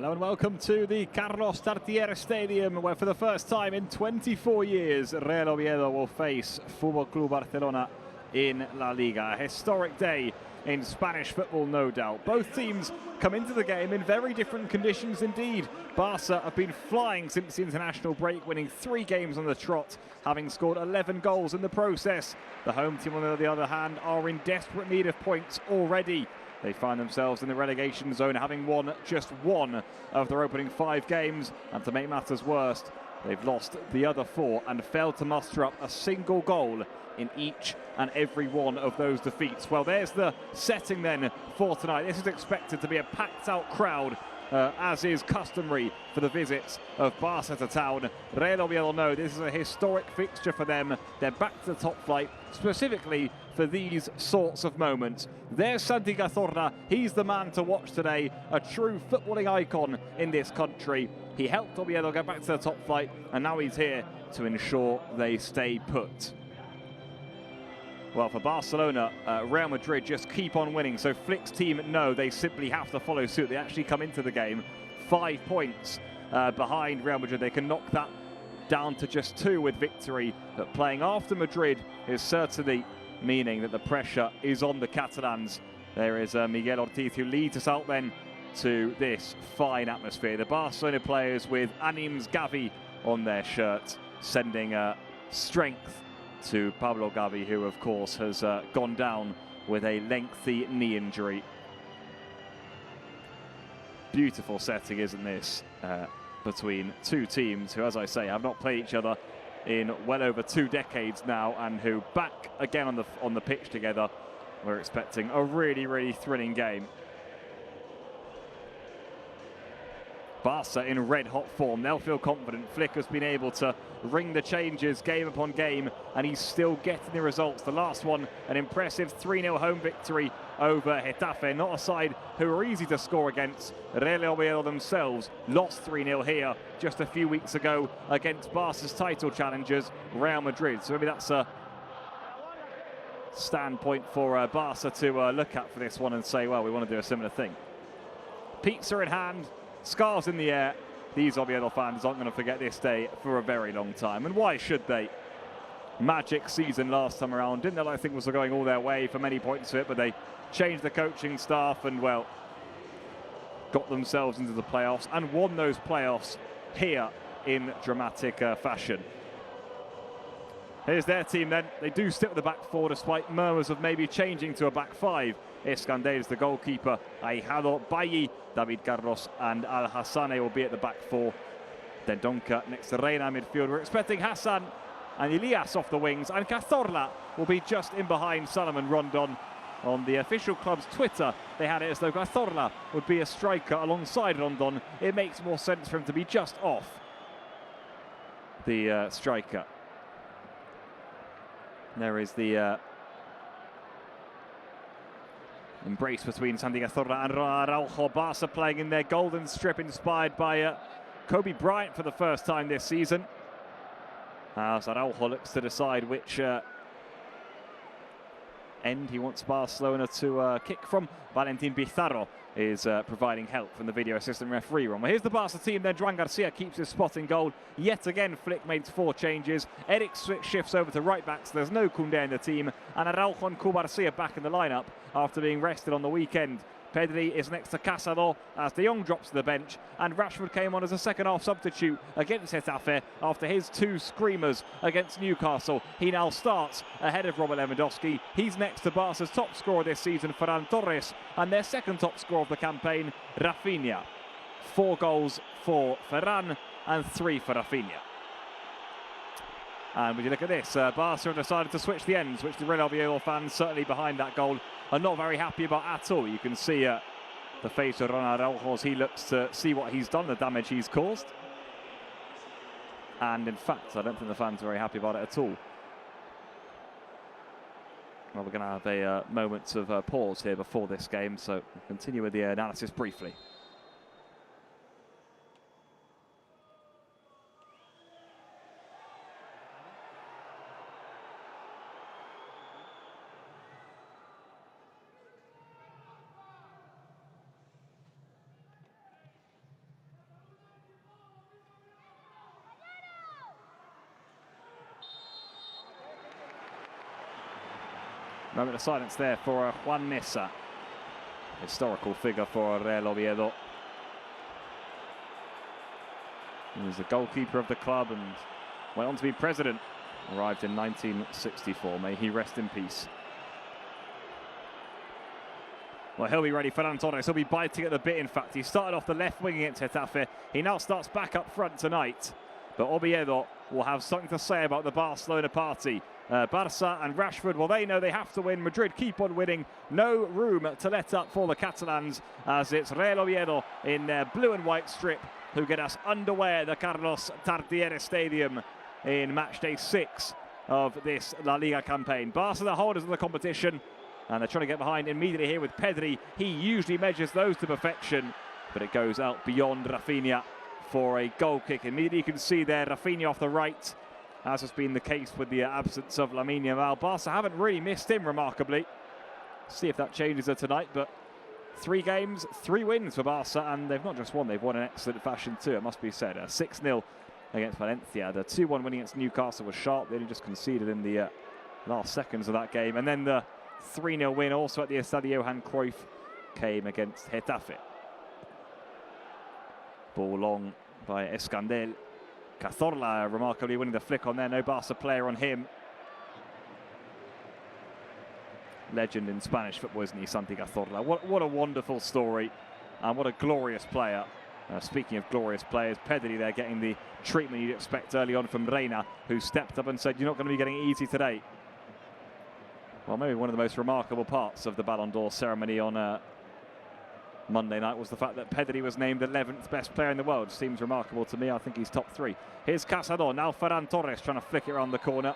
Hello and welcome to the Carlos Tartiere Stadium, where for the first time in 24 years, Real Oviedo will face Football Club Barcelona in La Liga. A historic day in Spanish football, no doubt. Both teams come into the game in very different conditions indeed. Barça have been flying since the international break, winning 3 games on the trot, having scored 11 goals in the process. The home team, on the other hand, are in desperate need of points already. They find themselves in the relegation zone, having won just 1 of their opening 5 games. And to make matters worse, they've lost the other 4 and failed to muster up a single goal in each and every one of those defeats. Well, there's the setting then for tonight. This is expected to be a packed out crowd, as is customary for the visits of Barça to town. Real Oviedo know this is a historic fixture for them. They're back to the top flight, specifically for these sorts of moments. There's Santi Cazorla. He's the man to watch today, a true footballing icon in this country. He helped Oviedo get back to the top flight, and now he's here to ensure they stay put. Well, for Barcelona, Real Madrid just keep on winning. So Flick's team know they simply have to follow suit. They actually come into the game 5 points behind Real Madrid. They can knock that down to just 2 with victory. But playing after Madrid is certainly meaning that the pressure is on the Catalans. There is Miguel Ortiz, who leads us out then to this fine atmosphere. The Barcelona players with Anims Gavi on their shirt, sending strength to Pablo Gavi, who of course has gone down with a lengthy knee injury. Beautiful setting, isn't this, between 2 teams who, as I say, have not played each other in well over 2 decades now, and who back again on the pitch together. We're expecting a really thrilling game. Barca in red-hot form. They'll feel confident. Flick has been able to ring the changes game upon game, and he's still getting the results. The last one, an impressive 3-0 home victory over Getafe. Not a side who are easy to score against. Real Oviedo themselves lost 3-0 here just a few weeks ago against Barca's title challengers, Real Madrid. So maybe that's a standpoint for Barca to look at for this one and say, well, we want to do a similar thing. Pizza in hand, scarves in the air. These Oviedo fans aren't going to forget this day for a very long time. And why should they? Magic season last time around. Didn't know, I think, was going all their way for many points of it, but they changed the coaching staff and, well, got themselves into the playoffs and won those playoffs here in dramatic fashion. Here's their team then. They do stick with the back 4 despite murmurs of maybe changing to a back 5. Escandel is the goalkeeper. Ahijado, Bailly, David Carlos and Al Hassane will be at the back 4. Then Donka next to Reina midfield. We're expecting Hassan and Elias off the wings, and Cazorla will be just in behind Salomon Rondon. On the official club's Twitter, they had it as though Cazorla would be a striker alongside Rondon. It makes more sense for him to be just off the striker. There is the embrace between Santi Cazorla and Araujo. Barca playing in their golden strip, inspired by Kobe Bryant for the first time this season. As Araujo looks to decide which end he wants Barcelona to kick from. Valentin Pizarro is providing help from the video assistant referee room. Well, here's the Barca team then. Eric Garcia keeps his spot in goal. Yet again, Flick made 4 changes. Eric shifts over to right back, so there's no Koundé in the team. And Araujo and Cubarsí back in the lineup after being rested on the weekend. Pedri is next to Casado as De Jong drops to the bench, and Rashford came on as a second-half substitute against Getafe after his 2 screamers against Newcastle. He now starts ahead of Robert Lewandowski. He's next to Barca's top scorer this season, Ferran Torres, and their second top scorer of the campaign, Rafinha. 4 goals for Ferran and 3 for Rafinha. And when you look at this, Barca have decided to switch the ends, which the Real Oviedo fans certainly behind that goal are not very happy about at all. You can see the face of Ronald Araujo as he looks to see what he's done, the damage he's caused. And in fact, I don't think the fans are very happy about it at all. Well, we're going to have a moment of pause here before this game, so we'll continue with the analysis briefly. Moment of silence there for Juan Mesa. Historical figure for Real Oviedo. He was the goalkeeper of the club and went on to be president. Arrived in 1964. May he rest in peace. Well, he'll be ready. Ferran Torres, he'll be biting at the bit, in fact. He started off the left wing against Getafe. He now starts back up front tonight. But Oviedo will have something to say about the Barcelona party. Barça and Rashford, well, they know they have to win. Madrid keep on winning. No room to let up for the Catalans, as it's Real Oviedo in their blue and white strip who get us underway at the Carlos Tartiere Stadium in match day 6 of this La Liga campaign. Barça, the holders of the competition, and they're trying to get behind immediately here with Pedri. He usually measures those to perfection, but it goes out beyond Rafinha for a goal kick. Immediately you can see there Rafinha off the right, as has been the case with the absence of Lamine Yamal. Barca haven't really missed him remarkably. See if that changes tonight, but 3 games, 3 wins for Barca, and they've not just won, they've won in excellent fashion too, it must be said. 6-0 against Valencia. The 2-1 win against Newcastle was sharp. They only just conceded in the last seconds of that game. And then the 3-0 win also at the Estadio Johan Cruyff came against Getafe. Ball long by Escandel. Cazorla remarkably winning the flick on there. No Barca player on him. Legend in Spanish football, isn't he, Santi Cazorla? What a wonderful story, and what a glorious player. Speaking of glorious players, Pedri there getting the treatment you'd expect early on from Reina, who stepped up and said, "You're not going to be getting it easy today." Well, maybe one of the most remarkable parts of the Ballon d'Or ceremony on Monday night was the fact that Pedri was named 11th best player in the world. Seems remarkable to me. I think he's top 3. Here's Casado. Now Ferran Torres trying to flick it around the corner.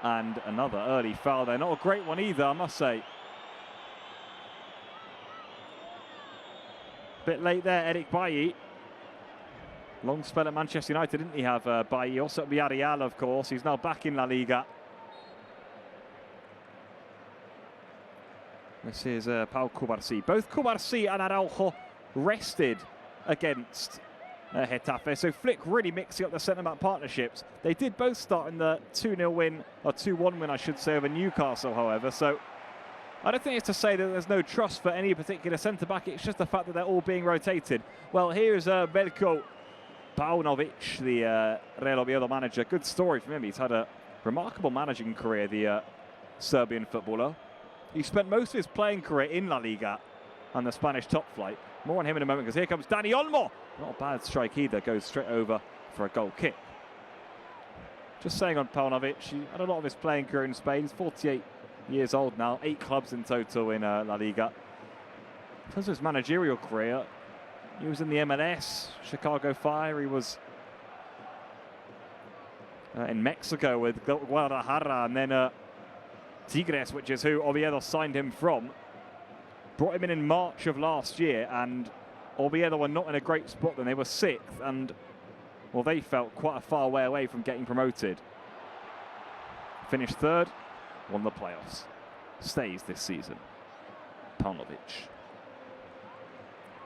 And another early foul there. Not a great one either, I must say. Bit late there, Eric Bailly. Long spell at Manchester United, didn't he have Bailly? Also at Villarreal, of course. He's now back in La Liga. This is Pau Cubarsí. Both Cubarsí and Araujo rested against Getafe. So Flick really mixing up the centre-back partnerships. They did both start in the 2-0 win, or 2-1 win, I should say, over Newcastle, however. So I don't think it's to say that there's no trust for any particular centre-back. It's just the fact that they're all being rotated. Well, here's Veljko Paunovic, the Real Oviedo manager. Good story from him. He's had a remarkable managing career, the Serbian footballer. He spent most of his playing career in La Liga and the Spanish top flight. More on him in a moment, because here comes Dani Olmo. Not a bad strike either. Goes straight over for a goal kick. Just saying on Paunovic, he had a lot of his playing career in Spain. He's 48 years old now. 8 clubs in total in La Liga. In terms of his managerial career, he was in the MLS, Chicago Fire. He was in Mexico with Guadalajara, and then Tigres, which is who Oviedo signed him from. Brought him in March of last year, and Oviedo were not in a great spot then. They were 6th, and, well, they felt quite a far way away from getting promoted. Finished 3rd, won the playoffs. Stays this season. Paunovic.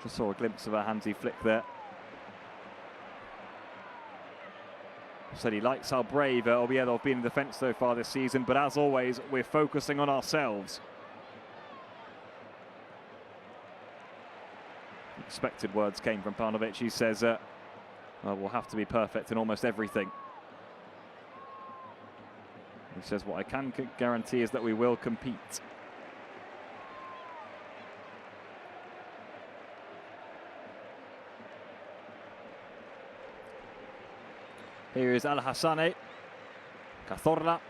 Just saw a glimpse of a handsy flick there. Said he likes how brave Oviedo have been in defence so far this season, but as always, we're focusing on ourselves. Expected words came from Paunovic. He says, we'll have to be perfect in almost everything. He says, what I can guarantee is that we will compete. Here is Al-Hassane. Cazorla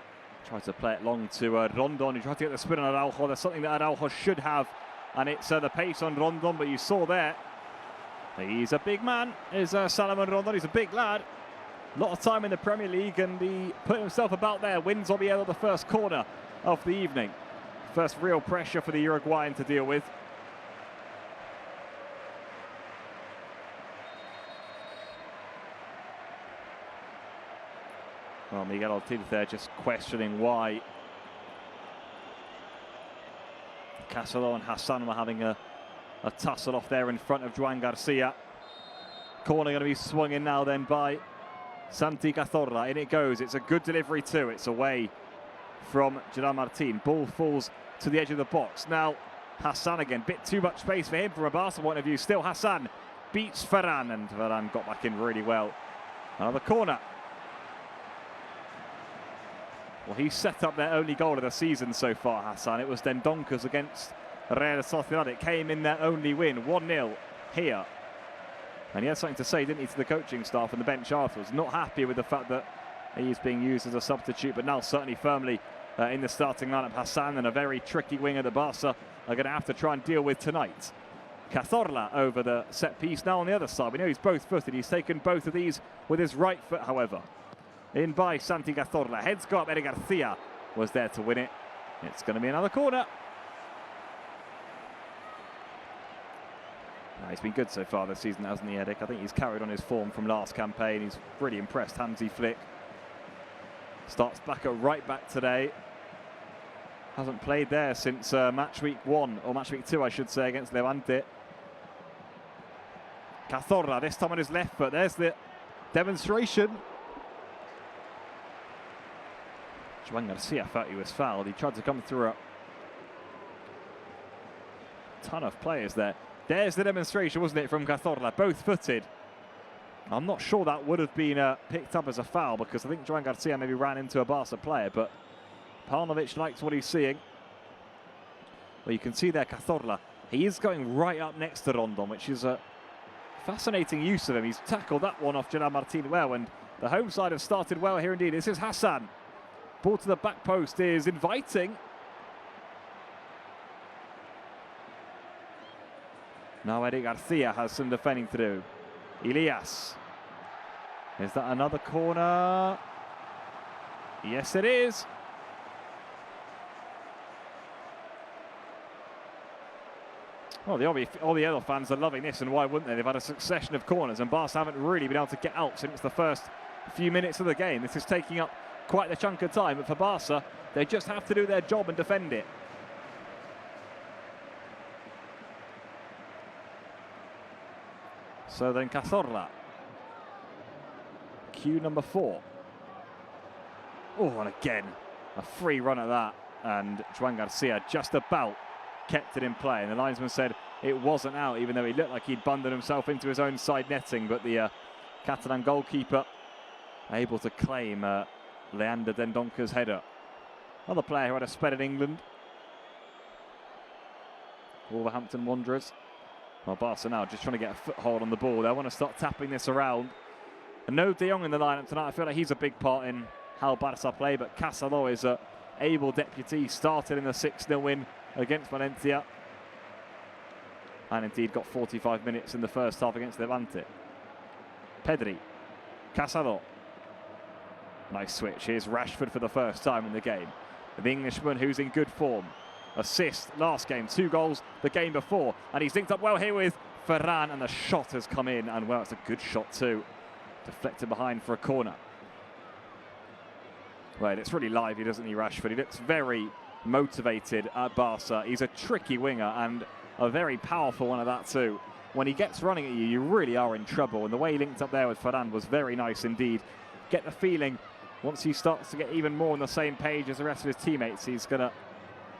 tries to play it long to Rondon. He tried to get the spin on Araujo. There's something that Araujo should have, and it's the pace on Rondon, but you saw there. He's a big man, is Salomon Rondon. He's a big lad. A lot of time in the Premier League, and he put himself about there. Wins Oviedo the first corner of the evening. First real pressure for the Uruguayan to deal with. Well, Miguel Ortiz there just questioning why Casado and Hassan were having a tussle off there in front of Juan Garcia. Corner going to be swung in now then by Santi Cazorla. In it goes. It's a good delivery too. It's away from Gerard Martin. Ball falls to the edge of the box. Now, Hassan again, bit too much space for him from a Barca point of view. Still Hassan beats Ferran, and Ferran got back in really well. Another corner. Well, he set up their only goal of the season so far, Hassan. It was Dendonckers against Real Sociedad. It came in their only win, 1-0 here. And he had something to say, didn't he, to the coaching staff and the bench afterwards. Not happy with the fact that he is being used as a substitute, but now certainly firmly in the starting lineup. Hassan, and a very tricky winger that Barca are going to have to try and deal with tonight. Cazorla over the set piece now on the other side. We know he's both-footed. He's taken both of these with his right foot, however. In by Santi Cazorla. Heads go up. Eric Garcia was there to win it. It's going to be another corner. He's been good so far this season, hasn't he, Eric? I think he's carried on his form from last campaign. He's really impressed. Hansi Flick starts back at right back today. Hasn't played there since match week 1, or match week 2, I should say, against Levante. Cazorla, this time on his left foot. There's the demonstration. Juan Garcia felt he was fouled. He tried to come through a ton of players there. There's the demonstration, wasn't it, from Cazorla, both-footed. I'm not sure that would have been picked up as a foul, because I think Juan Garcia maybe ran into a Barca player, but Paunovic likes what he's seeing. Well, you can see there Cazorla. He is going right up next to Rondon, which is a fascinating use of him. He's tackled that one off Gerard Martin well, and the home side have started well here indeed. This is Hassan. Ball to the back post is inviting. Now Eric Garcia has some defending to do. Elias. Is that another corner? Yes, it is. Well, the Oviedo fans are loving this, and why wouldn't they? They've had a succession of corners, and Barca haven't really been able to get out since the first few minutes of the game. This is taking up quite the chunk of time, but for Barca, they just have to do their job and defend it. So then Cazorla. Cue number 4. Oh, and again, a free run at that. And Juan Garcia just about kept it in play. And the linesman said it wasn't out, even though he looked like he'd bundled himself into his own side netting. But the Catalan goalkeeper able to claim Leander Dendonckers' header. Another player who had a spell in England. Wolverhampton Wanderers. Well, Barca now just trying to get a foothold on the ball. They want to start tapping this around. And no De Jong in the lineup tonight. I feel like he's a big part in how Barca play, but Casado is an able deputy. Started in the 6-0 win against Valencia. And indeed got 45 minutes in the first half against Levante. Pedri. Casado. Nice switch. Here's Rashford for the first time in the game. The Englishman who's in good form. Assist last game, 2 goals the game before, and he's linked up well here with Ferran, and the shot has come in, and well, it's a good shot too. Deflected behind for a corner. Well, it's really lively, doesn't he, Rashford? He looks very motivated at Barca. He's a tricky winger and a very powerful one at that too. When he gets running at you, you really are in trouble, and the way he linked up there with Ferran was very nice indeed. Get the feeling once he starts to get even more on the same page as the rest of his teammates, he's going to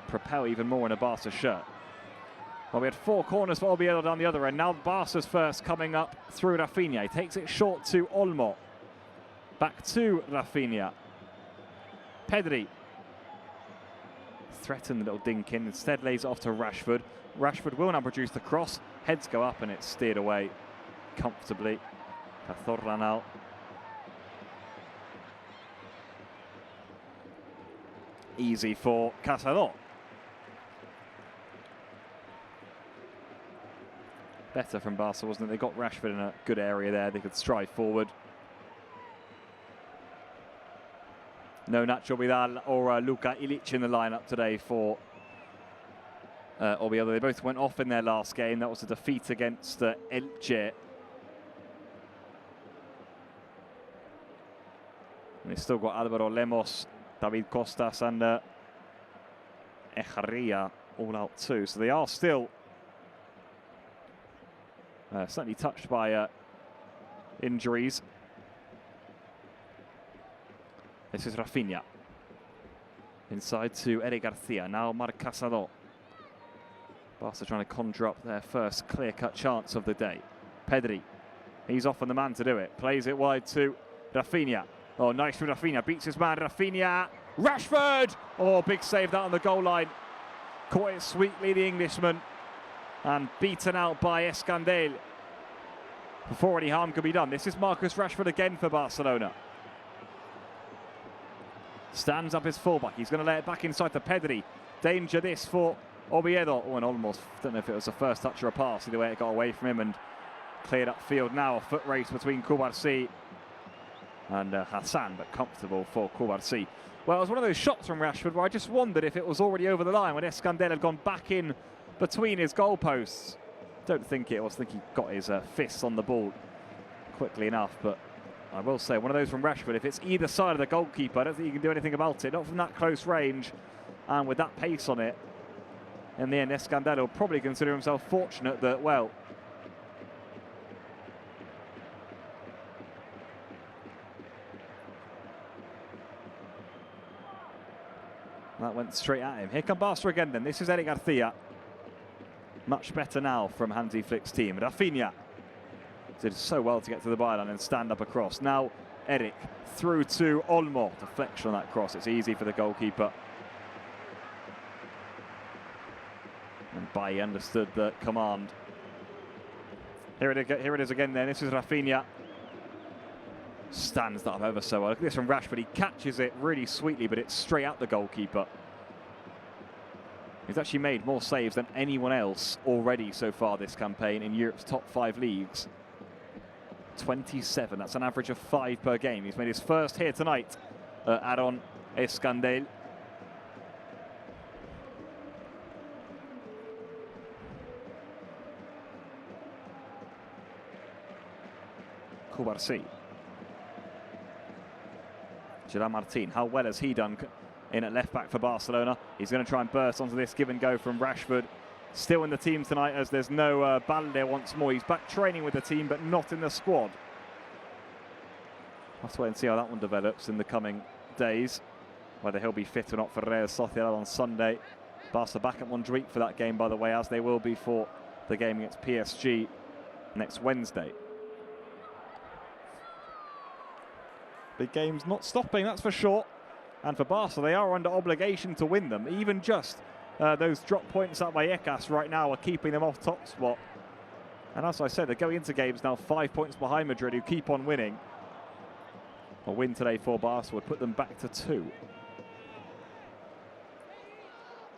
propel even more in a Barca shirt. Well, we had 4 corners for Oviedo down the other end. Now Barca's first coming up through Rafinha. He takes it short to Olmo. Back to Rafinha. Pedri. Threatened the little dink in. Instead lays it off to Rashford. Rashford will now produce the cross. Heads go up and it's steered away comfortably. Cazorla now. Easy for Casado. Better from Barca, wasn't it? They got Rashford in a good area there. They could stride forward. No Nacho Vidal or Luka Ilic in the lineup today for Oviedo. They both went off in their last game. That was a defeat against Elche. And they've still got Alvaro Lemos, David Costas and Echeria all out too. So they are still certainly touched by injuries. This is Rafinha. Inside to Eric Garcia, now Marc Casado. Barca trying to conjure up their first clear-cut chance of the day. Pedri, he's often the man to do it. Plays it wide to Rafinha. Oh, nice from Rafinha, beats his man, Rafinha. Rashford! Oh, big save that on the goal line. Caught it sweetly, the Englishman. And beaten out by Escandel. Before any harm could be done. This is Marcus Rashford again for Barcelona. Stands up his fullback. He's going to lay it back inside to Pedri. Danger this for Oviedo. Oh, and almost, don't know if it was a first touch or a pass. Either way, it got away from him and cleared upfield now. A foot race between Cubarsí and Hassan, but comfortable for Cubarsí. Well, it was one of those shots from Rashford where I just wondered if it was already over the line when Escandel had gone back in between his goalposts. Don't think it was. I think he got his fists on the ball quickly enough, but I will say, one of those from Rashford, if it's either side of the goalkeeper, I don't think you can do anything about it. Not from that close range and with that pace on it. In the end, Escandel will probably consider himself fortunate that, well, that went straight at him. Here come Barca again then. This is Eric Garcia. Much better now from Hansi Flick's team. Rafinha did so well to get to the byline and stand up across. Now Eric through to Olmo. Deflection on that cross. It's easy for the goalkeeper. And Bailly understood the command. Here it is again then. This is Rafinha. Stands that up ever so well. Look at this from Rashford. He catches it really sweetly, but it's straight at the goalkeeper. He's actually made more saves than anyone else already so far this campaign in Europe's top 5 leagues. 27, that's an average of 5 per game. He's made his first here tonight, Aaron Escandel. Cubarsí. Gerard Martin, how well has he done in at left back for Barcelona? He's going to try and burst onto this give and go from Rashford. Still in the team tonight as there's no Balde once more. He's back training with the team but not in the squad. We'll have to wait and see how that one develops in the coming days. Whether he'll be fit or not for Real Sociedad on Sunday. Barca back at Montjuic for that game, by the way, as they will be for the game against PSG next Wednesday. Big game's not stopping, that's for sure. And for Barca, they are under obligation to win them. Even just those drop points out by Vallecas right now are keeping them off top spot. And as I said, they're going into games now 5 points behind Madrid, who keep on winning. A win today for Barca would put them back to 2.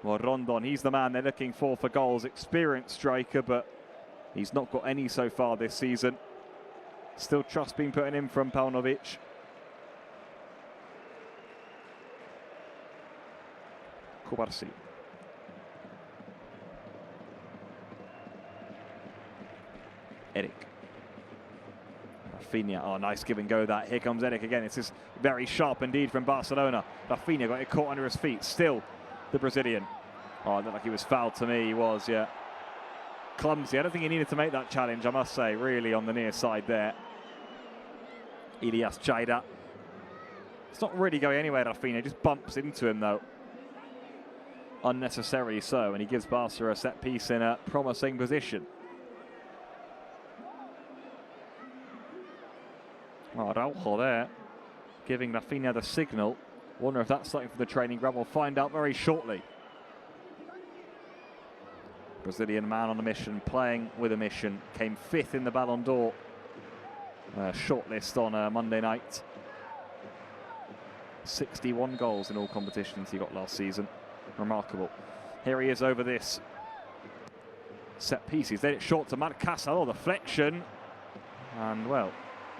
Well, Rondon, he's the man they're looking for goals. Experienced striker, but he's not got any so far this season. Still trust being put in from Paunovic. Cubarsí. Eric. Rafinha, oh, nice give and go that. Here comes Eric again. This is very sharp indeed from Barcelona. Rafinha got it caught under his feet. Still the Brazilian. Oh, it looked like he was fouled to me. He was, yeah. Clumsy. I don't think he needed to make that challenge, I must say, really on the near side there. Ilias Chaida. It's not really going anywhere, Rafinha. Just bumps into him, though. Unnecessarily so, and he gives Barca a set piece in a promising position. Oh, Araujo there, giving Rafinha the signal. Wonder if that's something for the training ground. We'll find out very shortly. Brazilian man on a mission, playing with a mission. Came 5th in the Ballon d'Or shortlist on Monday night. 61 goals in all competitions he got last season. Remarkable. Here he is over this set piece. He's laid it short to Marc Casado. Deflection. And, well,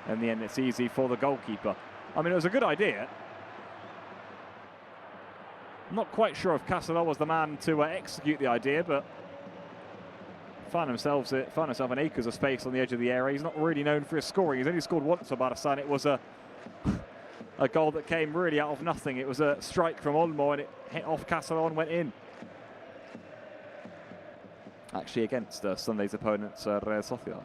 in the end, it's easy for the goalkeeper. I mean, it was a good idea. I'm not quite sure if Casado was the man to execute the idea, but found himself in acres of space on the edge of the area. He's not really known for his scoring. He's only scored once for Barça, and it was a goal that came really out of nothing. It was a strike from Olmo, and it hit off Casado and went in. Actually against Sunday's opponents, Real Sociedad.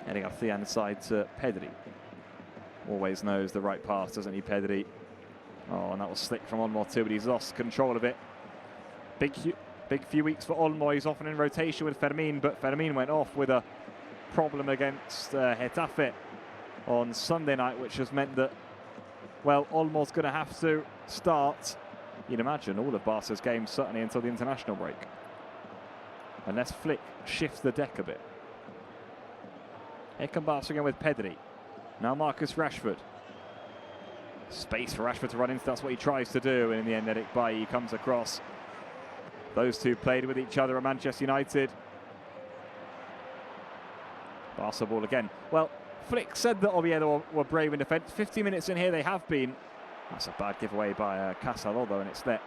Eric Garcia inside to Pedri. Always knows the right pass, doesn't he, Pedri? Oh, and that was slick from Olmo too, but he's lost control of it. Big few weeks for Olmo. He's often in rotation with Fermin, but Fermin went off with a problem against Getafe on Sunday night, which has meant that, well, Olmo's going to have to start, you'd imagine, all of Barca's games, certainly until the international break. Unless Flick shifts the deck a bit. Here come Barca again with Pedri. Now Marcus Rashford. Space for Rashford to run into, that's what he tries to do, and in the end Eric Bailly comes across. Those two played with each other at Manchester United. Barca ball again. Well, Flick said that Oviedo were brave in defence. 50 minutes in here they have been. That's a bad giveaway by Casado though, and it's let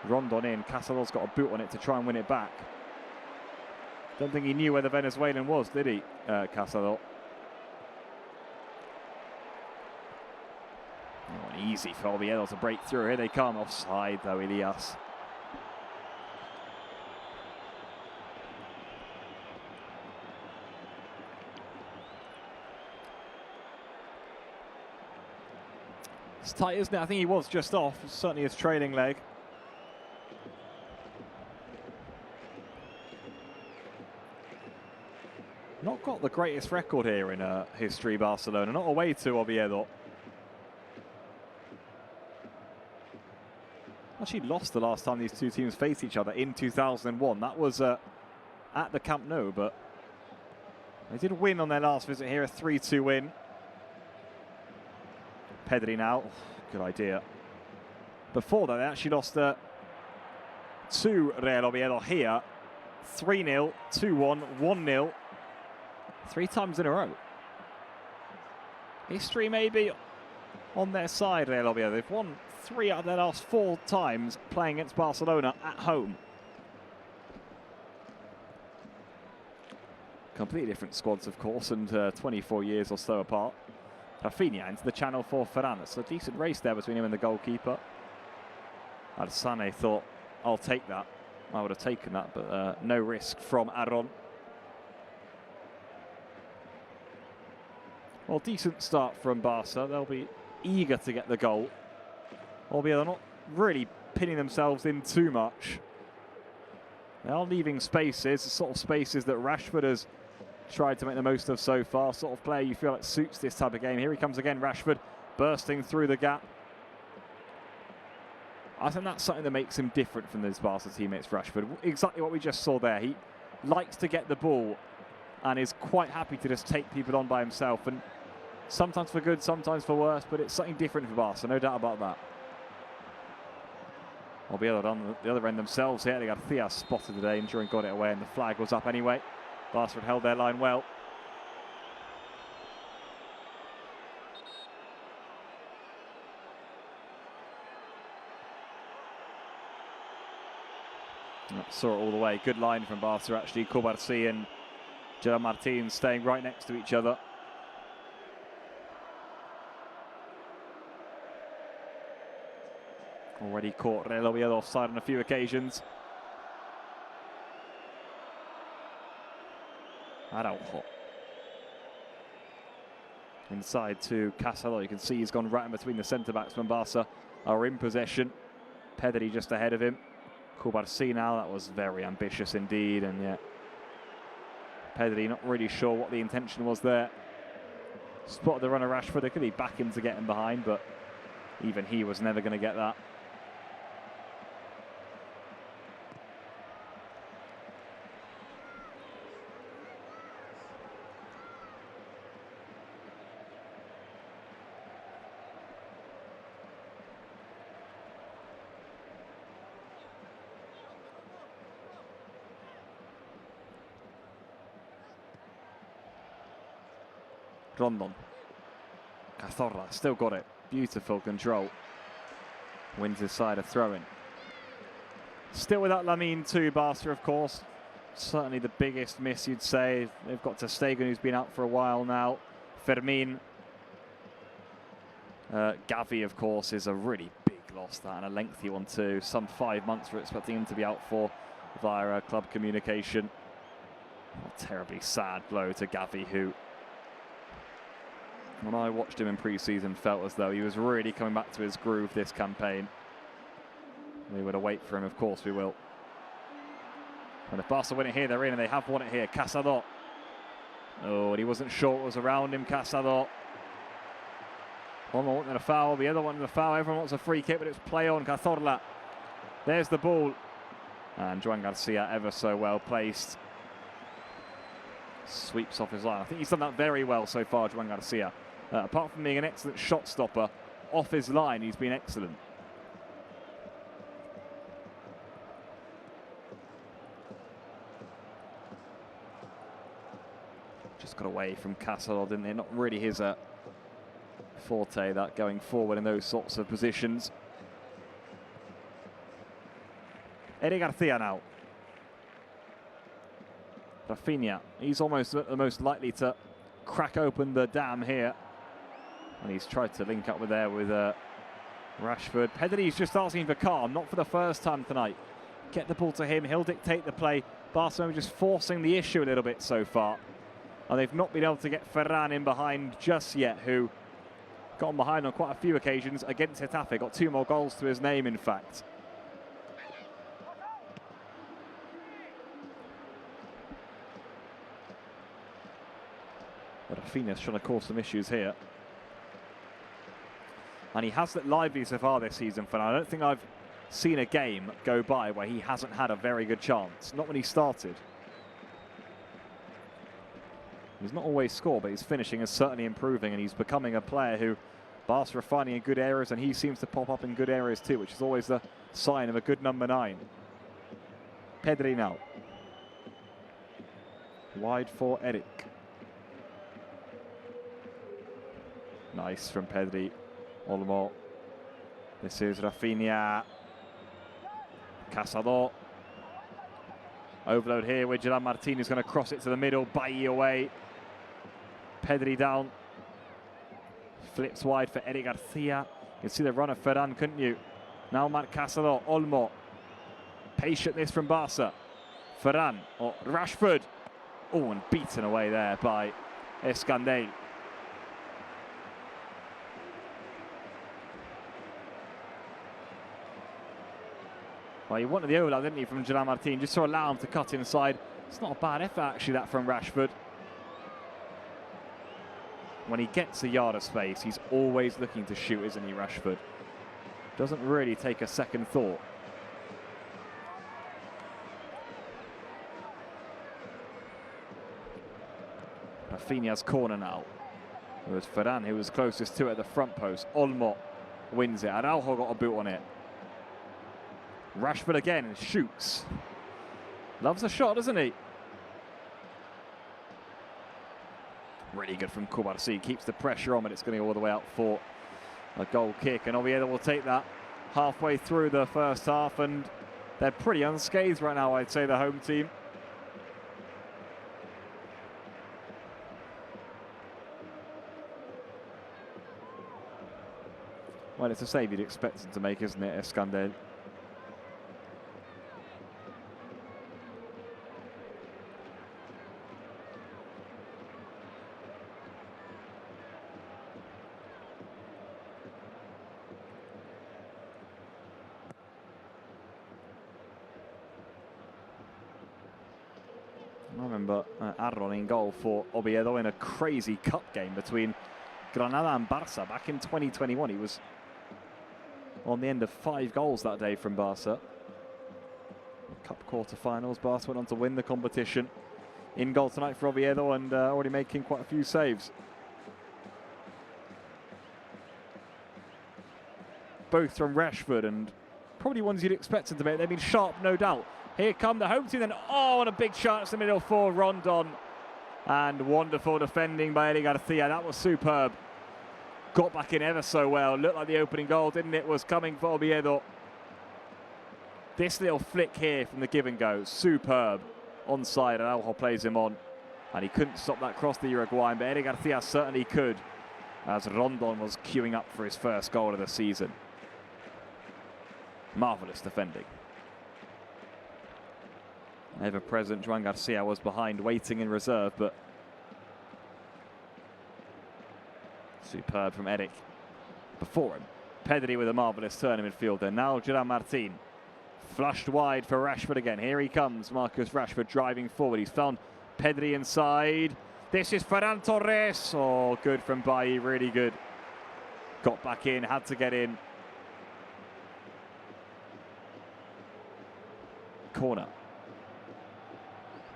Rondon in. Casado's got a boot on it to try and win it back. Don't think he knew where the Venezuelan was, did he, Casado? Oh, easy for Oviedo to break through. Here they come. Offside though, Elias. It's tight, isn't it? I think he was just off. Certainly his trailing leg. Not got the greatest record here in history, Barcelona. Not away to Oviedo. Actually lost the last time these two teams faced each other in 2001. That was at the Camp Nou, but they did win on their last visit here, a 3-2 win. Pedri now, good idea. Before that, they actually lost to Real Oviedo here. 3-0, 2-1, 1-0. 3 times in a row. History maybe on their side, Real Oviedo. They've won 3 out of their last 4 times playing against Barcelona at home. Completely different squads, of course, and 24 years or so apart. Rafinha into the channel for Ferran. It's a decent race there between him and the goalkeeper. Arsane thought, I'll take that. I would have taken that, but no risk from Aron. Well, decent start from Barca. They'll be eager to get the goal. Albeit they're not really pinning themselves in too much. They are leaving spaces, the sort of spaces that Rashford has tried to make the most of so far. Sort of player you feel like suits this type of game. Here he comes again, Rashford, bursting through the gap. I think that's something that makes him different from his Barca teammates, Rashford. Exactly what we just saw there. He likes to get the ball and is quite happy to just take people on by himself. And sometimes for good, sometimes for worse, but it's something different for Barca, no doubt about that. Oviedo on the other end themselves here. Eric Garcia spotted the danger and got it away, and the flag was up anyway. Barca had held their line well. Saw it all the way. Good line from Barca actually. Cobarsi and Gerard Martin staying right next to each other. Already caught Real Oviedo offside on a few occasions. Araujo. Inside to Casado. You can see he's gone right in between the centre-backs when Barca are in possession. Pedri just ahead of him. Cobarsi now, that was very ambitious indeed, and yet Pedri not really sure what the intention was there. Spotted the runner Rashford. They could be back him to get him behind, but even he was never going to get that. Rondon. Cazorla still got it. Beautiful control. Wins his side a throw-in. Still without Lamine too, Barca, of course. Certainly the biggest miss, you'd say. They've got Ter Stegen, who's been out for a while now. Fermin. Gavi, of course, is a really big loss, that, and a lengthy one too. Some 5 months we're expecting him to be out for via club communication. A terribly sad blow to Gavi, who When I watched him in pre-season, felt as though he was really coming back to his groove this campaign. We would await for him, of course we will. And if Barca win it here, they're in, and they have won it here. Casado. Oh, and he wasn't sure what was around him, Casado. One more wanted a foul, the other wanted a foul. Everyone wants a free kick, but it's play on. Cazorla. There's the ball. And Joan Garcia, ever so well placed. Sweeps off his line. I think he's done that very well so far, Joan Garcia. Apart from being an excellent shot stopper, off his line, he's been excellent. Just got away from Castle, didn't they? Not really his forte, that going forward in those sorts of positions. Eric Garcia now. Rafinha, he's almost the most likely to crack open the dam here. And he's tried to link up with Rashford. Pedri's just asking for calm, not for the first time tonight. Get the ball to him, he'll dictate the play. Barcelona just forcing the issue a little bit so far. And they've not been able to get Ferran in behind just yet, who got on behind on quite a few occasions against Getafe. Got 2 more goals to his name, in fact. But Rafinha's trying to cause some issues here. And he has looked lively so far this season, Ferran. I don't think I've seen a game go by where he hasn't had a very good chance. Not when he started. He's not always scored, but his finishing is certainly improving, and he's becoming a player who Barca are finding in good areas, and he seems to pop up in good areas too, which is always the sign of a good number 9. Pedri now. Wide for Eric. Nice from Pedri. Olmo. This is Rafinha. Casado. Overload here with Gerard Martin, who's going to cross it to the middle. Bailly away. Pedri down. Flips wide for Eric Garcia. You can see the run of Ferran, couldn't you? Now Marc Casado. Olmo. Patientness from Barca. Ferran. Or Rashford. Oh, and beaten away there by Escandell. Well, he wanted the overlap, didn't he, from Gerard Martin, just to allow him to cut inside. It's not a bad effort, actually, that from Rashford. When he gets a yard of space, he's always looking to shoot, isn't he, Rashford? Doesn't really take a second thought. Rafinha's corner now. It was Ferran who was closest to it at the front post. Olmo wins it. Araujo got a boot on it. Rashford again and shoots. Loves a shot, doesn't he? Really good from Cubarsí. Keeps the pressure on, but it's going to go all the way out for a goal kick. And Oviedo will take that halfway through the first half. And they're pretty unscathed right now, I'd say, the home team. Well, it's a save you'd expect them to make, isn't it, Escandell? I remember Arron in goal for Oviedo in a crazy cup game between Granada and Barça back in 2021. He was on the end of 5 goals that day from Barça. Cup quarter-finals. Barça went on to win the competition. In goal tonight for Oviedo, and already making quite a few saves. Both from Rashford, and probably ones you'd expect him to make. They've been sharp, no doubt. Here come the home team then. Oh, and a big chance in the middle for Rondon. And wonderful defending by Eric Garcia. That was superb. Got back in ever so well. Looked like the opening goal, didn't it? Was coming for Oviedo. This little flick here from the give and go. Superb. Onside, and Araujo plays him on. And he couldn't stop that cross, the Uruguayan, but Eric Garcia certainly could, as Rondon was queuing up for his first goal of the season. Marvellous defending. Ever-present Joan Garcia was behind, waiting in reserve, but Superb from Eric. Before him, Pedri with a marvellous turn in midfield there. Now Gerard Martin. Flushed wide for Rashford again. Here he comes, Marcus Rashford driving forward. He's found Pedri inside. This is Ferran Torres. Oh, good from Bailly, really good. Got back in, had to get in. Corner.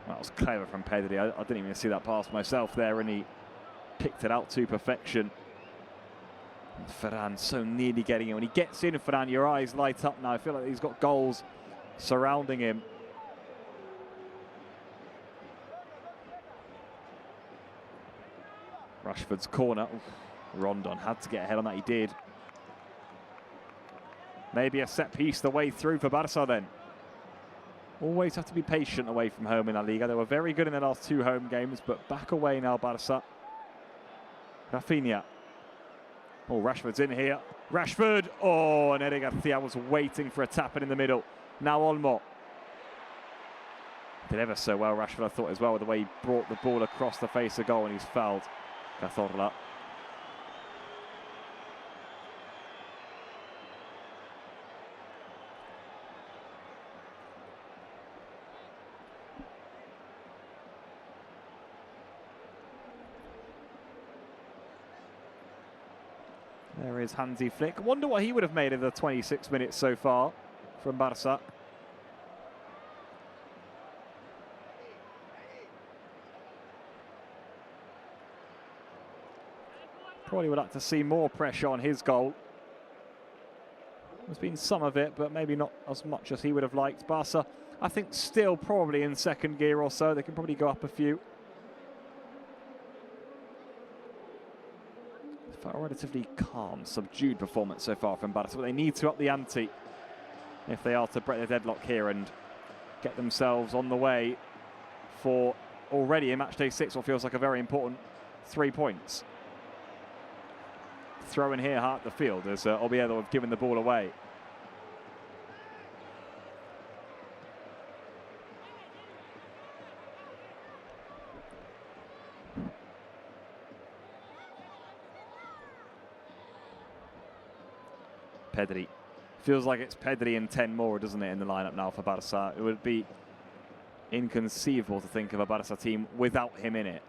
That was clever from Pedri. I didn't even see that pass myself there, and he picked it out to perfection. And Ferran so nearly getting in. When he gets in, Ferran, your eyes light up now. I feel like he's got goals surrounding him. Rashford's corner. Oof, Rondon had to get ahead on that. He did. Maybe a set piece the way through for Barça then. Always have to be patient away from home in La Liga. They were very good in their last 2 home games, but back away now, Barça. Rafinha. Oh, Rashford's in here. Rashford. Oh, and Eric Garcia was waiting for a tap in the middle. Now Olmo. Did ever so well, Rashford, I thought, as well, with the way he brought the ball across the face of goal, and he's fouled Cazorla. There is Hansi Flick. I wonder what he would have made of the 26 minutes so far from Barça. Probably would like to see more pressure on his goal. There's been some of it, but maybe not as much as he would have liked. Barça, I think, still probably in second gear or so. They can probably go up a few. A relatively calm, subdued performance so far from Barça, but they need to up the ante if they are to break the deadlock here and get themselves on the way for already in match day 6, what feels like a very important 3 points. Throw in here, heart the field, as Oviedo have given the ball away. Pedri. Feels like it's Pedri and 10 more, doesn't it, in the lineup now for Barça? It would be inconceivable to think of a Barça team without him in it.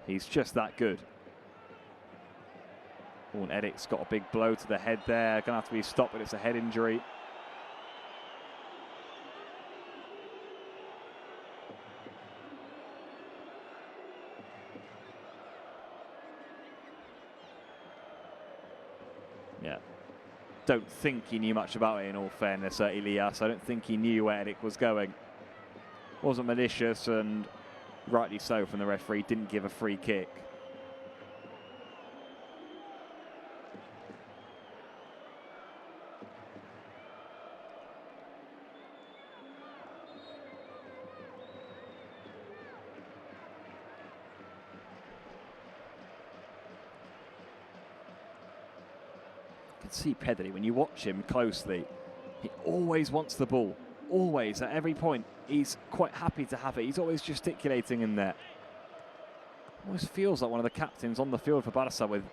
He's just that good. Oh, and Eric's got a big blow to the head there. Gonna have to be stopped, but it's a head injury. Yeah. Don't think he knew much about it, in all fairness, Elias. I don't think he knew where Eric was going. Wasn't malicious, and rightly so from the referee. Didn't give a free kick. See Pedri, when you watch him closely, he always wants the ball. Always, at every point, he's quite happy to have it. He's always gesticulating in there. Almost feels like one of the captains on the field for Barça, with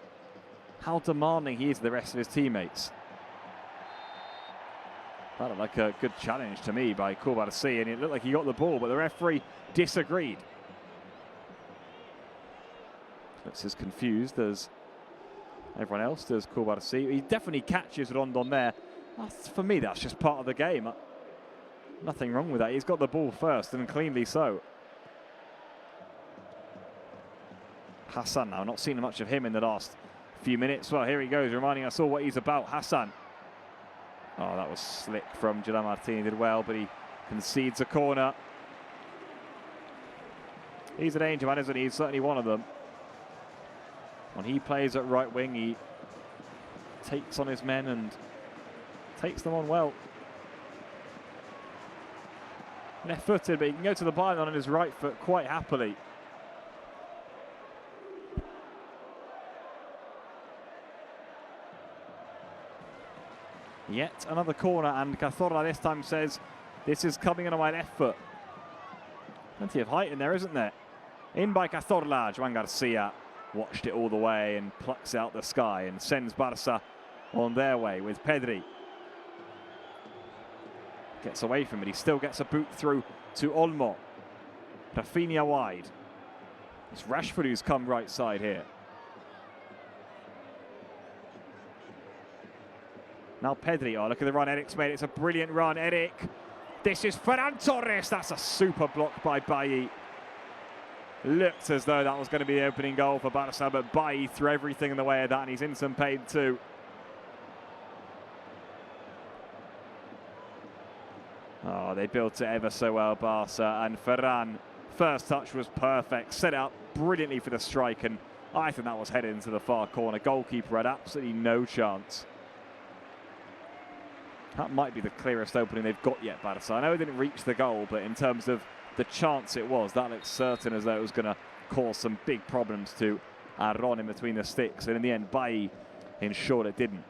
how demanding he is to the rest of his teammates. That looked like a good challenge to me by Garcia, and it looked like he got the ball, but the referee disagreed. Looks as confused as everyone else does. Garcia. He definitely catches Rondon there. For me, that's just part of the game. Nothing wrong with that. He's got the ball first, and cleanly so. Hassan now, not seen much of him in the last few minutes. Well, here he goes, reminding us all what he's about. Hassan. Oh, that was slick from Gerard Martin. He did well, but he concedes a corner. He's a danger man, isn't he? He's certainly one of them. When he plays at right wing, he takes on his men and takes them on well. Left-footed, but he can go to the byline on his right foot quite happily. Yet another corner, and Cazorla this time says, this is coming in on my left foot. Plenty of height in there, isn't there? In by Cazorla, Joan Garcia. watched it all the way and plucks out the sky and sends Barça on their way with Pedri. Gets away from it. He still gets a boot through to Olmo. Rafinha wide. It's Rashford who's come right side here. Now Pedri. Oh, look at the run Eric's made. It's a brilliant run, Eric. This is Ferran Torres. That's a super block by Bailly. Looked as though that was going to be the opening goal for Barça, but Bailly threw everything in the way of that, and he's in some pain too. Oh, they built it ever so well, Barça, and Ferran, first touch was perfect, set it up brilliantly for the strike, and I think that was headed into the far corner. Goalkeeper had absolutely no chance. That might be the clearest opening they've got yet, Barça. I know it didn't reach the goal, but in terms of the chance it was, that looks certain as though it was going to cause some big problems to Aron in between the sticks, and in the end, Bailly ensured it didn't.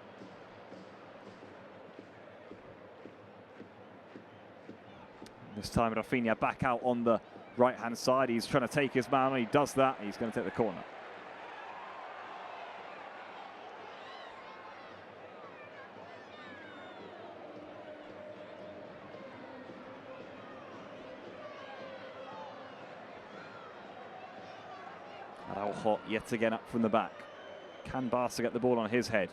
This time, Rafinha back out on the right-hand side. He's trying to take his man on. He does that. He's going to take the corner. Araujo yet again up from the back. Can Barca get the ball on his head?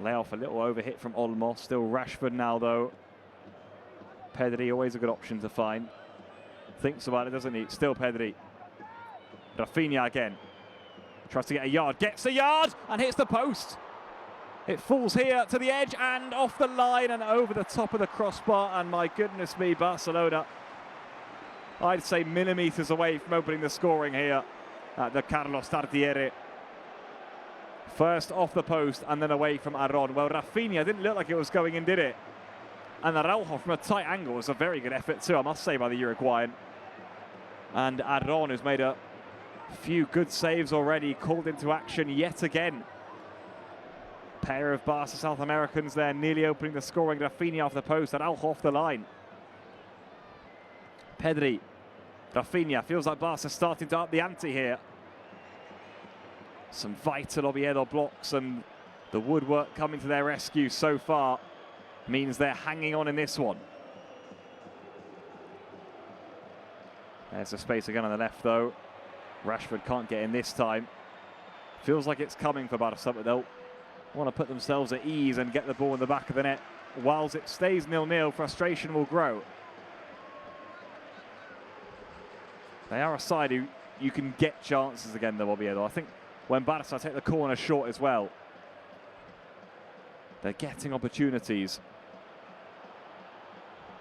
Lay off a little overhit from Olmo. Still Rashford now, though. Pedri, always a good option to find. Thinks about it, doesn't he? Still Pedri. Rafinha again. Tries to get a yard. Gets a yard and hits the post. It falls here to the edge and off the line and over the top of the crossbar. And my goodness me, Barcelona, I'd say millimetres away from opening the scoring here at the Carlos Tartiere. First off the post and then away from Aron. Well, Rafinha didn't look like it was going in, did it? And Araujo from a tight angle was a very good effort too, I must say, by the Uruguayan. And Aron has made a few good saves already, called into action yet again. Pair of Barca South Americans there, nearly opening the scoring. Rafinha off the post, Araujo off the line. Pedri, Rafinha, feels like Barca starting to up the ante here. Some vital Oviedo blocks and the woodwork coming to their rescue so far means they're hanging on in this one. There's a space again on the left, though. Rashford can't get in this time. Feels like it's coming for Barca, but they'll want to put themselves at ease and get the ball in the back of the net. Whilst it stays 0-0, frustration will grow. They are a side who you can get chances again, though, Oviedo. I think when Barca take the corner short as well, they're getting opportunities.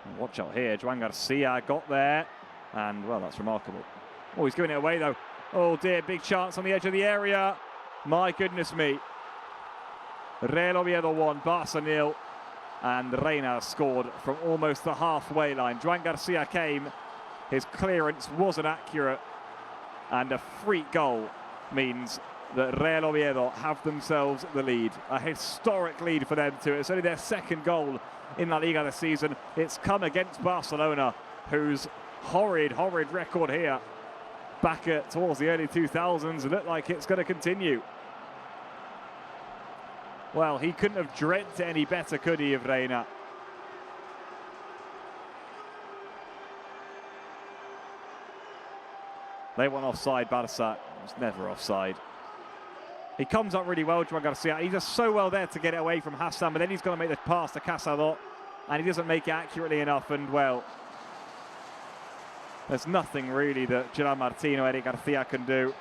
And watch out here, Eric Garcia got there, and well, that's remarkable. Oh, he's giving it away though. Oh dear, big chance on the edge of the area. My goodness me. Real Oviedo 1, Barca 0, and Reina scored from almost the halfway line. Eric Garcia came, his clearance wasn't accurate, and a freak goal means that Real Oviedo have themselves the lead. A historic lead for them too. It's only their second goal in La Liga this season. It's come against Barcelona, whose horrid record here back towards the early 2000s looked like it's going to continue. Well, he couldn't have dreamt it any better, could he, of Reina? They went offside, Barça. It was never offside. He comes up really well, Eric Garcia. He's just so well there to get it away from Hassan, but then he's going to make the pass to Casadot, and he doesn't make it accurately enough, and well, there's nothing really that Gerard Martino, Eric Garcia can do.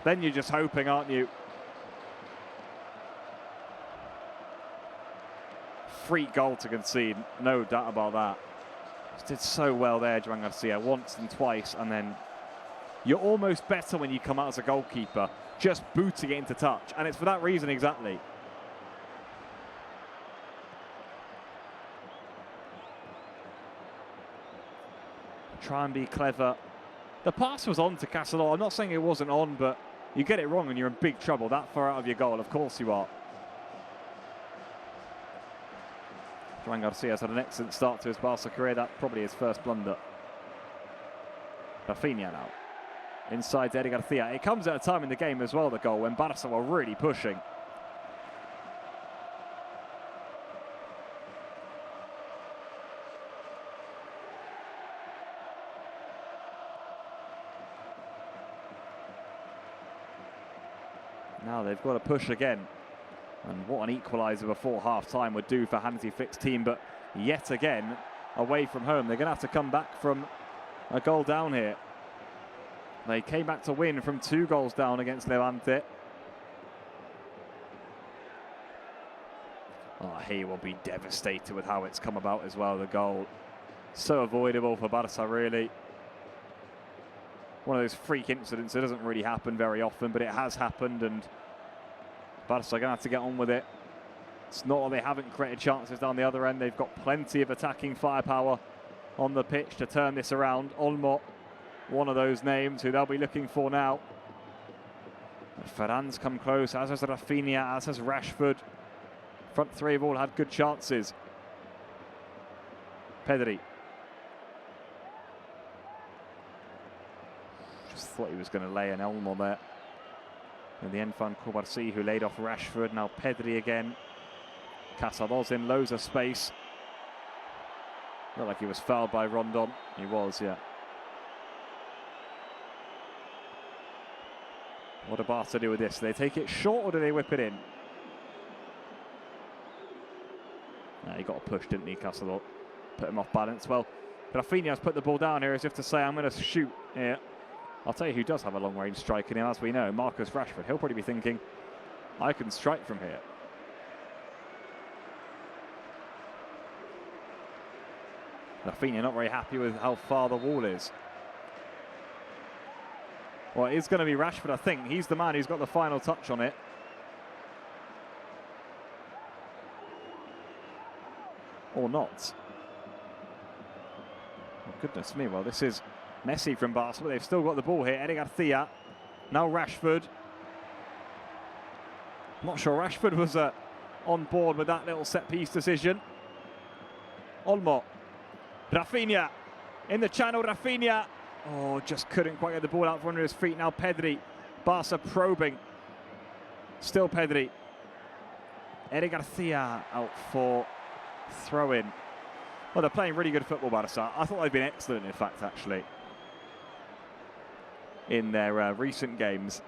Then you're just hoping, aren't you? Free goal to concede, no doubt about that. Just did so well there, Eric Garcia, once and twice, and then you're almost better when you come out as a goalkeeper, just booting it into touch, and it's for that reason exactly. Try and be clever. The pass was on to Casador. I'm not saying it wasn't on, but you get it wrong and you're in big trouble. That far out of your goal, of course you are. Eric Garcia's had an excellent start to his Barca career. That probably his first blunder. Rafinha now. inside to Eric Garcia. It comes at a time in the game as well, the goal, when Barça were really pushing. Now they've got to push again. And what an equaliser before half-time would do for Hansi Flick's team. But yet again, away from home, they're going to have to come back from a goal down here. They came back to win from 2 goals down against Levante. Oh, he will be devastated with how it's come about as well, the goal. So avoidable for Barça, really. One of those freak incidents that doesn't really happen very often, but it has happened, and Barça are going to have to get on with it. It's not that they haven't created chances down the other end. They've got plenty of attacking firepower on the pitch to turn this around. Olmo, one of those names who they'll be looking for now. Ferran's come close, as has Rafinha, as has Rashford. Front three have all had good chances. Pedri. Just thought he was going to lay an Olmo there. In the end, found Kubarsi, who laid off Rashford. Now Pedri again. Casados in loads of space. Looked like he was fouled by Rondon. He was, yeah. What do Barca do with this? Do they take it short or do they whip it in? He got a push, didn't he, Casados? Put him off balance. Well, Rafinha's put the ball down here as if to say, I'm going to shoot here. I'll tell you who does have a long-range strike in him, as we know, Marcus Rashford. He'll probably be thinking, I can strike from here. Rafinha not very happy with how far the wall is. Well, it is going to be Rashford, I think. He's the man who's got the final touch on it. Or not. Oh, goodness me. Well, this is Messi from Barca, but they've still got the ball here. Eric Garcia. Now Rashford. Not sure Rashford was on board with that little set-piece decision. Olmo. Rafinha. In the channel, Rafinha. Oh, just couldn't quite get the ball out from under his feet. Now Pedri. Barca probing. Still Pedri. Eric Garcia out for throw-in. Well, they're playing really good football, Barca. I thought they'd been excellent, in fact, actually, in their recent games.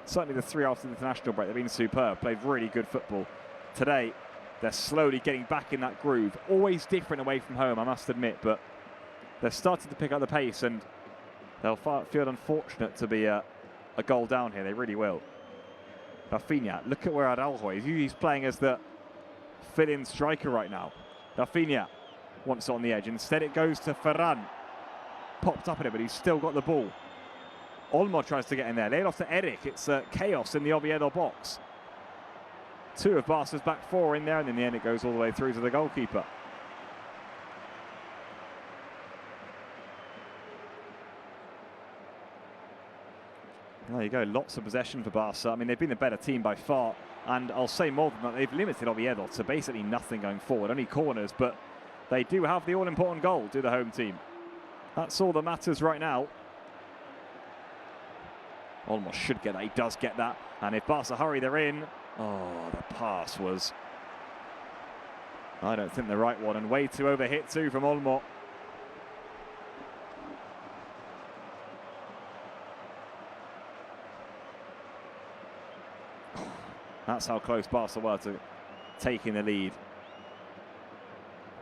Certainly the 3 after the international break, they've been superb. Played really good football. Today, they're slowly getting back in that groove. Always different away from home, I must admit, but they're starting to pick up the pace, and they'll feel unfortunate to be a goal down here. They really will. Rafinha, look at where Araujo is. He's playing as the fill-in striker right now. Rafinha wants it on the edge. Instead, it goes to Ferran. Popped up at it, but he's still got the ball. Olmo tries to get in there. Laid off to Eric. It's chaos in the Oviedo box. 2 of Barca's back 4 in there, and in the end, it goes all the way through to the goalkeeper. There you go, lots of possession for Barca. I mean, they've been the better team by far, and I'll say more than that, they've limited Oviedo to basically nothing going forward, only corners, but they do have the all-important goal, do the home team. That's all that matters right now. Almost should get that, he does get that, and if Barca hurry, they're in. Oh, the pass was, I don't think, the right one, and way too overhit too from Olmo. That's how close Barca were to taking the lead.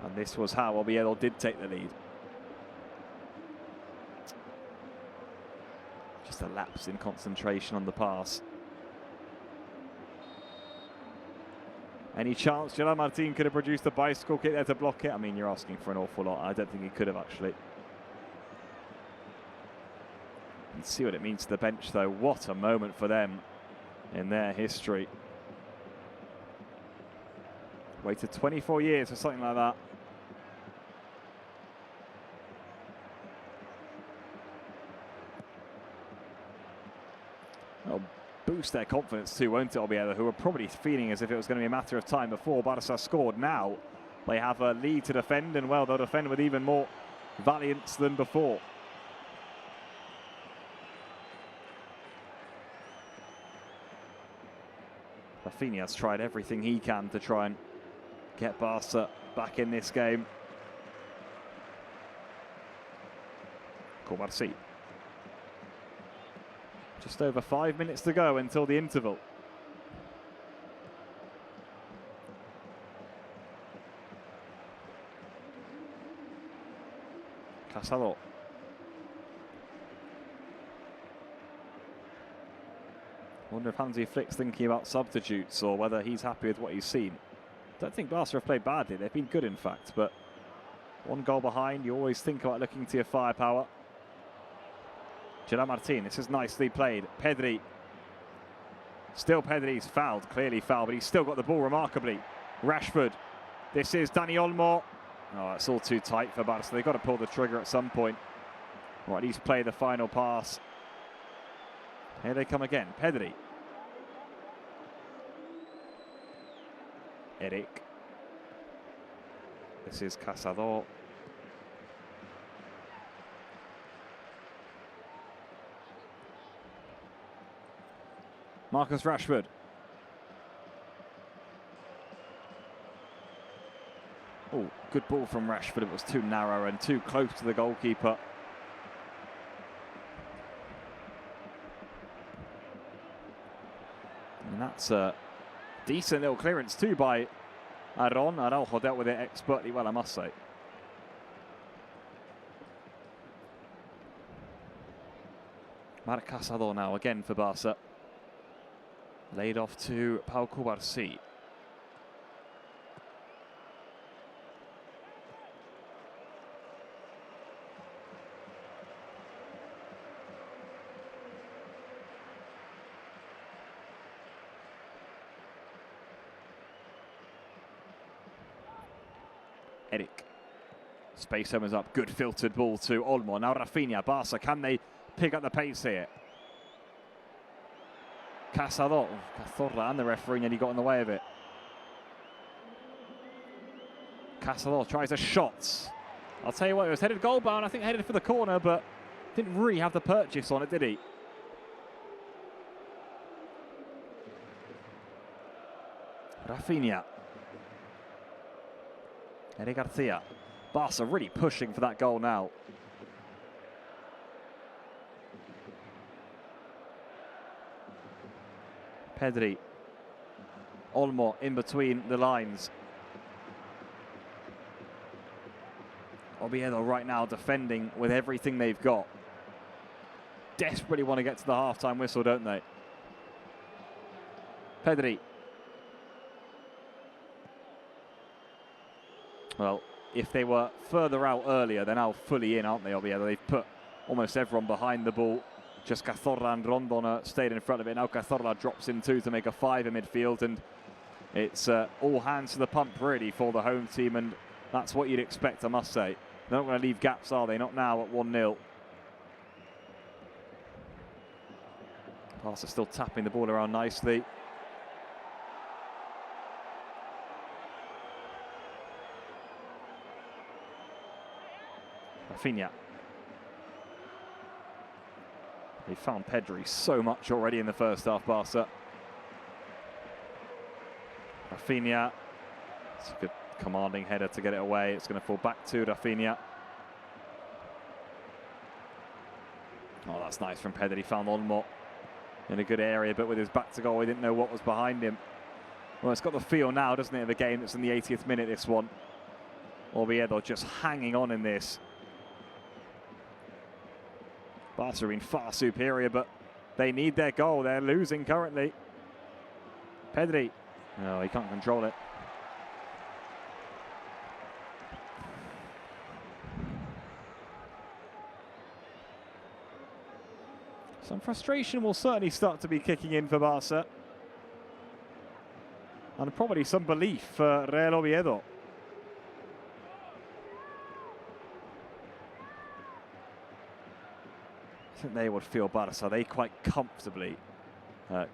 And this was how Oviedo did take the lead. Just a lapse in concentration on the pass. Any chance Gerard Martin could have produced a bicycle kick there to block it? I mean, you're asking for an awful lot. I don't think he could have, actually. And see what it means to the bench, though. What a moment for them in their history. Waited 24 years for something like that. It'll boost their confidence too, won't it, Oviedo, who were probably feeling as if it was going to be a matter of time before Barca scored. Now they have a lead to defend, and well, they'll defend with even more valiance than before. Rafinha's tried everything he can to try and get Barca back in this game. Cubarsí. Just over 5 minutes to go until the interval. Casado. Wonder if Hansi Flick's thinking about substitutes or whether he's happy with what he's seen. Don't think Barca have played badly. They've been good, in fact, but one goal behind, you always think about looking to your firepower. Gerard Martin, this is nicely played. Pedri. Still Pedri's fouled, clearly fouled, but he's still got the ball remarkably. Rashford. This is Dani Olmo. Oh, it's all too tight for Barca. They've got to pull the trigger at some point. Or at least play the final pass. Here they come again. Pedri. Eric. This is Casado. Marcus Rashford. Oh, good ball from Rashford. It was too narrow and too close to the goalkeeper. And that's a decent little clearance too by Aron. Araujo dealt with it expertly well, I must say. Marc Casado now again for Barca. Laid off to Pau Cubarsí. Eric. Space opens up. Good filtered ball to Olmo. Now Rafinha. Barca, can they pick up the pace here? Casado. Cazorla and the referee nearly got in the way of it. Casado tries a shot. I'll tell you what, it was headed goal bound. I think headed for the corner, but didn't really have the purchase on it, did he? Rafinha. Eric Garcia. Barca really pushing for that goal now. Pedri. Olmo in between the lines. Oviedo right now defending with everything they've got. Desperately want to get to the half-time whistle, don't they? Pedri. Well, if they were further out earlier, they're now fully in, aren't they, Oviedo? They've put almost everyone behind the ball. Just Cazorla and Rondon stayed in front of it. Now Cazorla drops in two to make a 5 in midfield, and it's all hands to the pump, really, for the home team, and that's what you'd expect, I must say. They're not going to leave gaps, are they? Not now at 1-0. Barca still tapping the ball around nicely. Rafinha. They found Pedri so much already in the first half, Barca. Rafinha. It's a good commanding header to get it away. It's going to fall back to Rafinha. Oh, that's nice from Pedri. Found Olmo in a good area, but with his back to goal, he didn't know what was behind him. Well, it's got the feel now, doesn't it, of a game that's in the 80th minute, this one. Oviedo just hanging on in this. Barca have been far superior, but they need their goal. They're losing currently. Pedri. No, he can't control it. Some frustration will certainly start to be kicking in for Barca. And probably some belief for Real Oviedo. I think they would feel Barca. They quite comfortably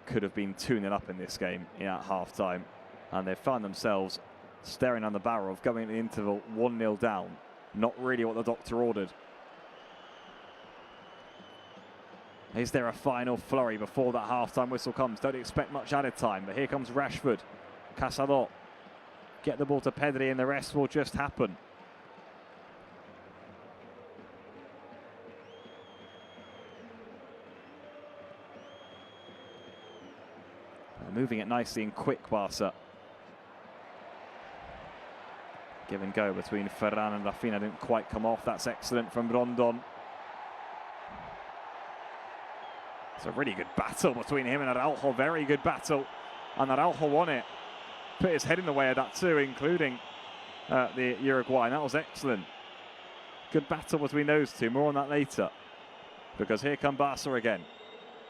could have been 2-0 up in this game at half-time. And they've found themselves staring on the barrel of going into the interval 1-0 down. Not really what the doctor ordered. Is there a final flurry before that half-time whistle comes? Don't expect much added time, but here comes Rashford. Casado. Get the ball to Pedri and the rest will just happen. They're moving it nicely and quick, Barça. Give and go between Ferran and Rafinha didn't quite come off. That's excellent from Rondon. It's a really good battle between him and Araujo. Very good battle. And Araujo won it. Put his head in the way of that too, including the Uruguayan. That was excellent. Good battle between those two. More on that later. Because here come Barca again.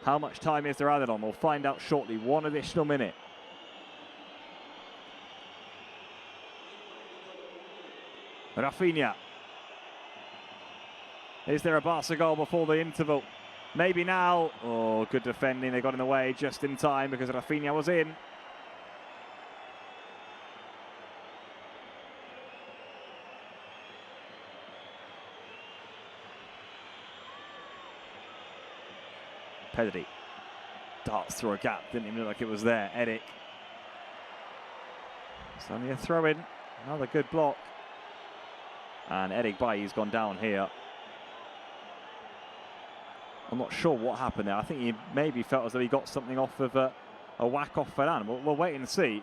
How much time is there added on? We'll find out shortly. 1 additional minute. Rafinha. Is there a Barca goal before the interval? Maybe now. Oh, good defending. They got in the way just in time because Rafinha was in. Pedri darts through a gap. Didn't even look like it was there. Eric. It's only a throw in. Another good block. And Eric Bailly's gone down here. I'm not sure what happened there. I think he maybe felt as though he got something off of a whack off Ferran. We'll wait and see.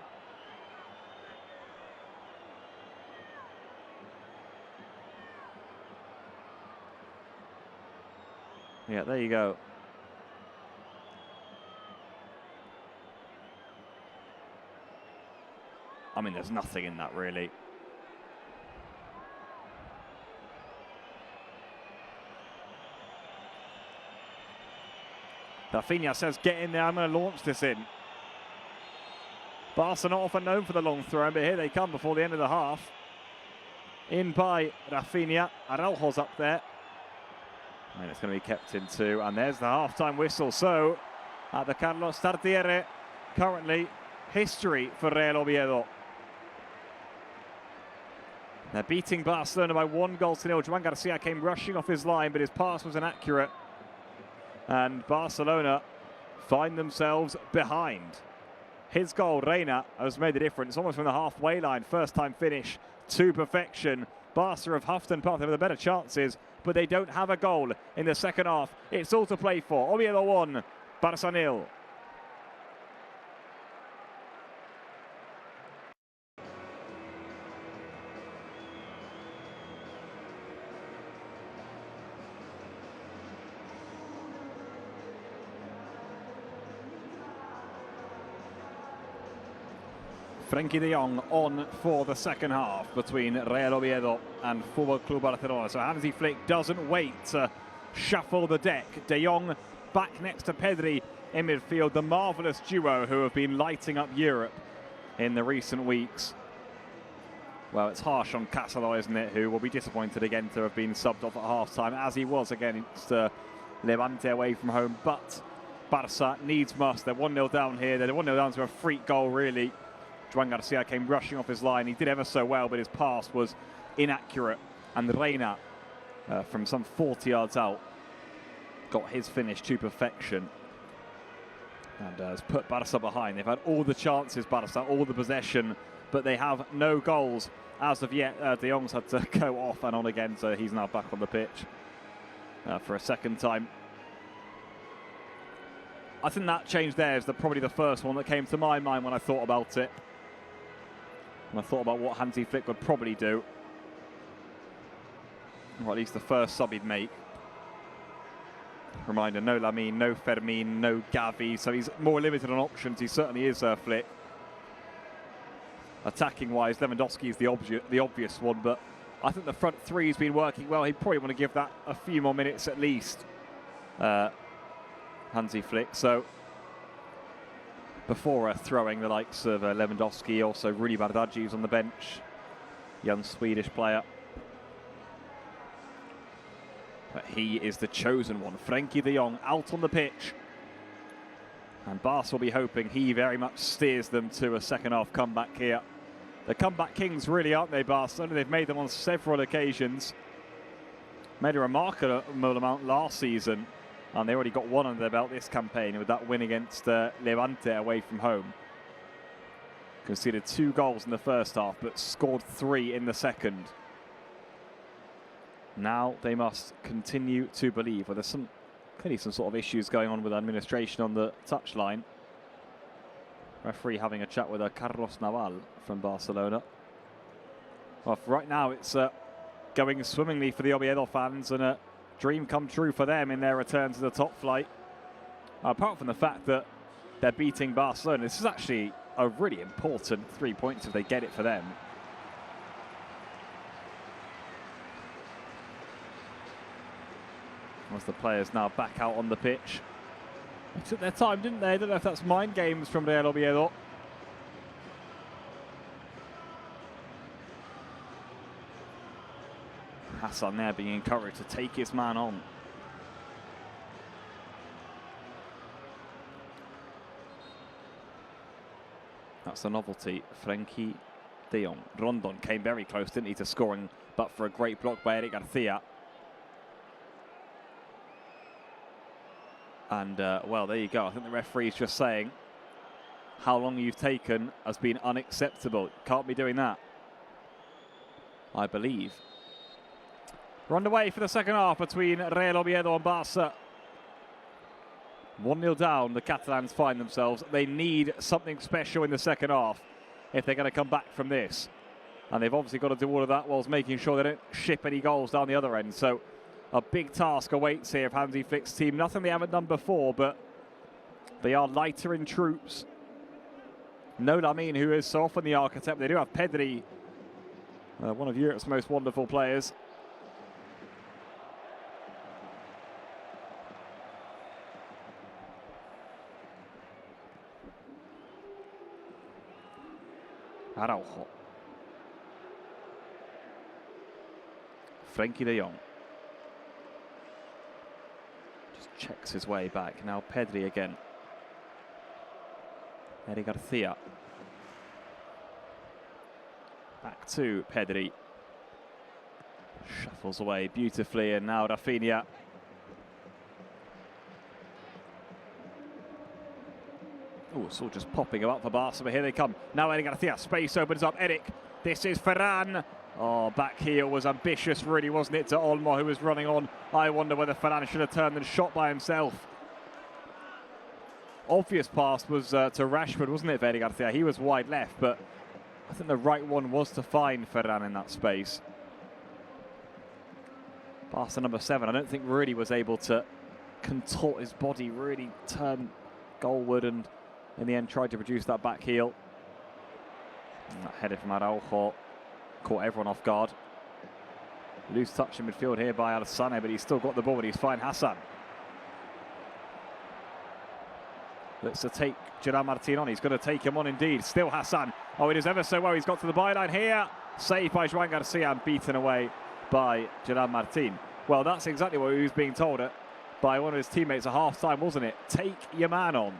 Yeah, there you go. I mean, there's nothing in that, really. Rafinha says, get in there, I'm going to launch this in. Barca not often known for the long throw, but here they come before the end of the half. In by Rafinha. Araujo's up there. And it's going to be kept in two. And there's the half-time whistle. So, at the Carlos Tartiere, currently history for Real Oviedo. They're beating Barcelona by 1-0. Juan Garcia came rushing off his line, but his pass was inaccurate. And Barcelona find themselves behind. His goal, Reina, has made the difference. Almost from the halfway line. First time finish to perfection. Barca have huffed and puffed. They have the better chances, but they don't have a goal in the second half. It's all to play for. Oviedo 1, Barça 0. Frenkie de Jong on for the second half between Real Oviedo and Football Club Barcelona. So Hansi Flick doesn't wait to shuffle the deck. De Jong back next to Pedri in midfield. The marvellous duo who have been lighting up Europe in the recent weeks. Well, it's harsh on Casado, isn't it, who will be disappointed again to have been subbed off at half-time, as he was against Levante away from home. But Barca needs must. They're 1-0 down here. They're 1-0 down to a freak goal, really. Juan Garcia came rushing off his line. He did ever so well, but his pass was inaccurate. And Reina, from some 40 yards out, got his finish to perfection. And has put Barca behind. They've had all the chances, Barca, all the possession, but they have no goals as of yet. De Jong's had to go off and on again, so he's now back on the pitch for a second time. I think that change there is probably the first one that came to my mind when I thought about it. And I thought about what Hansi Flick would probably do. Or at least the first sub he'd make. Reminder, no Lamine, no Fermin, no Gavi. So he's more limited on options. He certainly is, Flick. Attacking-wise, Lewandowski is the obvious one. But I think the front three has been working well. He'd probably want to give that a few more minutes at least. Hansi Flick. So before throwing the likes of Lewandowski, also Rudi Bardghji's on the bench, young Swedish player. But he is the chosen one. Frenkie de Jong out on the pitch. And Barca will be hoping he very much steers them to a second half comeback here. The comeback kings really, aren't they, Barcelona? They've made them on several occasions. Made a remarkable amount last season. And they already got one under their belt this campaign with that win against Levante away from home. Conceded 2 goals in the first half, but scored 3 in the second. Now they must continue to believe. Well, there's clearly some sort of issues going on with administration on the touchline. Referee having a chat with Carlos Naval from Barcelona. Well, right now it's going swimmingly for the Oviedo fans, and a dream come true for them in their return to the top flight. Apart from the fact that they're beating Barcelona, this is actually a really important 3 points if they get it for them. As the players now back out on the pitch. They took their time, didn't they? I don't know if that's mind games from Real Oviedo. Hassan there being encouraged to take his man on. That's a novelty. Frenkie de Jong. Rondon came very close, didn't he, to scoring, but for a great block by Eric Garcia. And, well, there you go. I think the referee's just saying how long you've taken has been unacceptable. Can't be doing that, I believe. We're underway for the second half between Real Oviedo and Barça. 1-0 down, the Catalans find themselves. They need something special in the second half if they're going to come back from this. And they've obviously got to do all of that whilst making sure they don't ship any goals down the other end. So a big task awaits here of Hansi Flick's team. Nothing they haven't done before, but they are lighter in troops. No Lamine, who is so often the architect. They do have Pedri, one of Europe's most wonderful players. Araujo. Frenkie de Jong. Just checks his way back. Now Pedri again. Eric Garcia. Back to Pedri. Shuffles away beautifully, and now Rafinha. Oh, it's all just popping about for Barca, but here they come. Now Eric Garcia, space opens up. Eric, this is Ferran. Oh, back heel was ambitious, really, wasn't it, to Olmo, who was running on. I wonder whether Ferran should have turned and shot by himself. Obvious pass was to Rashford, wasn't it, for Eric Garcia? He was wide left, but I think the right one was to find Ferran in that space. Barca number 7, I don't think really was able to contort his body, really turn goalward, and in the end tried to produce that back heel. And that header from Araujo caught everyone off guard. Loose touch in midfield here by Alessane, but he's still got the ball, and he's fine. Hassan looks to take Gerard Martin on. He's going to take him on indeed. Still Hassan. Oh, it is ever so well. He's got to the byline here. Saved by Joan Garcia and beaten away by Gerard Martin. Well, that's exactly what he was being told by one of his teammates at half-time, wasn't it? Take your man on.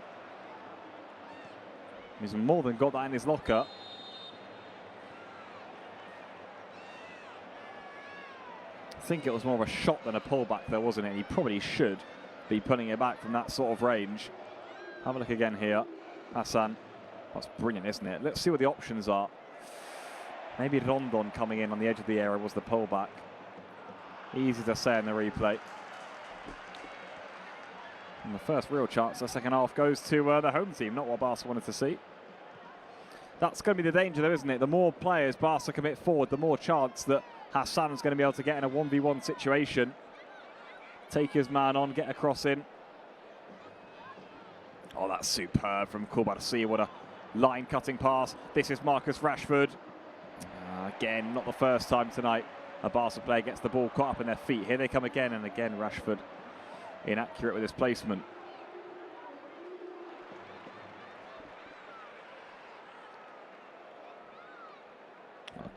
He's more than got that in his locker. I think it was more of a shot than a pullback there, wasn't it? He probably should be pulling it back from that sort of range. Have a look again here. Hassan. That's brilliant, isn't it? Let's see what the options are. Maybe Rondon coming in on the edge of the area was the pullback. Easy to say in the replay. And the first real chance the second half goes to the home team, not what Barca wanted to see. That's going to be the danger though, isn't it? The more players Barca commit forward, the more chance that Hassan's going to be able to get in a 1v1 situation. Take his man on, get a cross in. Oh, that's superb from Kubarsi. What a line-cutting pass. This is Marcus Rashford. Again, not the first time tonight a Barca player gets the ball caught up in their feet. Here they come again, and again Rashford inaccurate with his placement.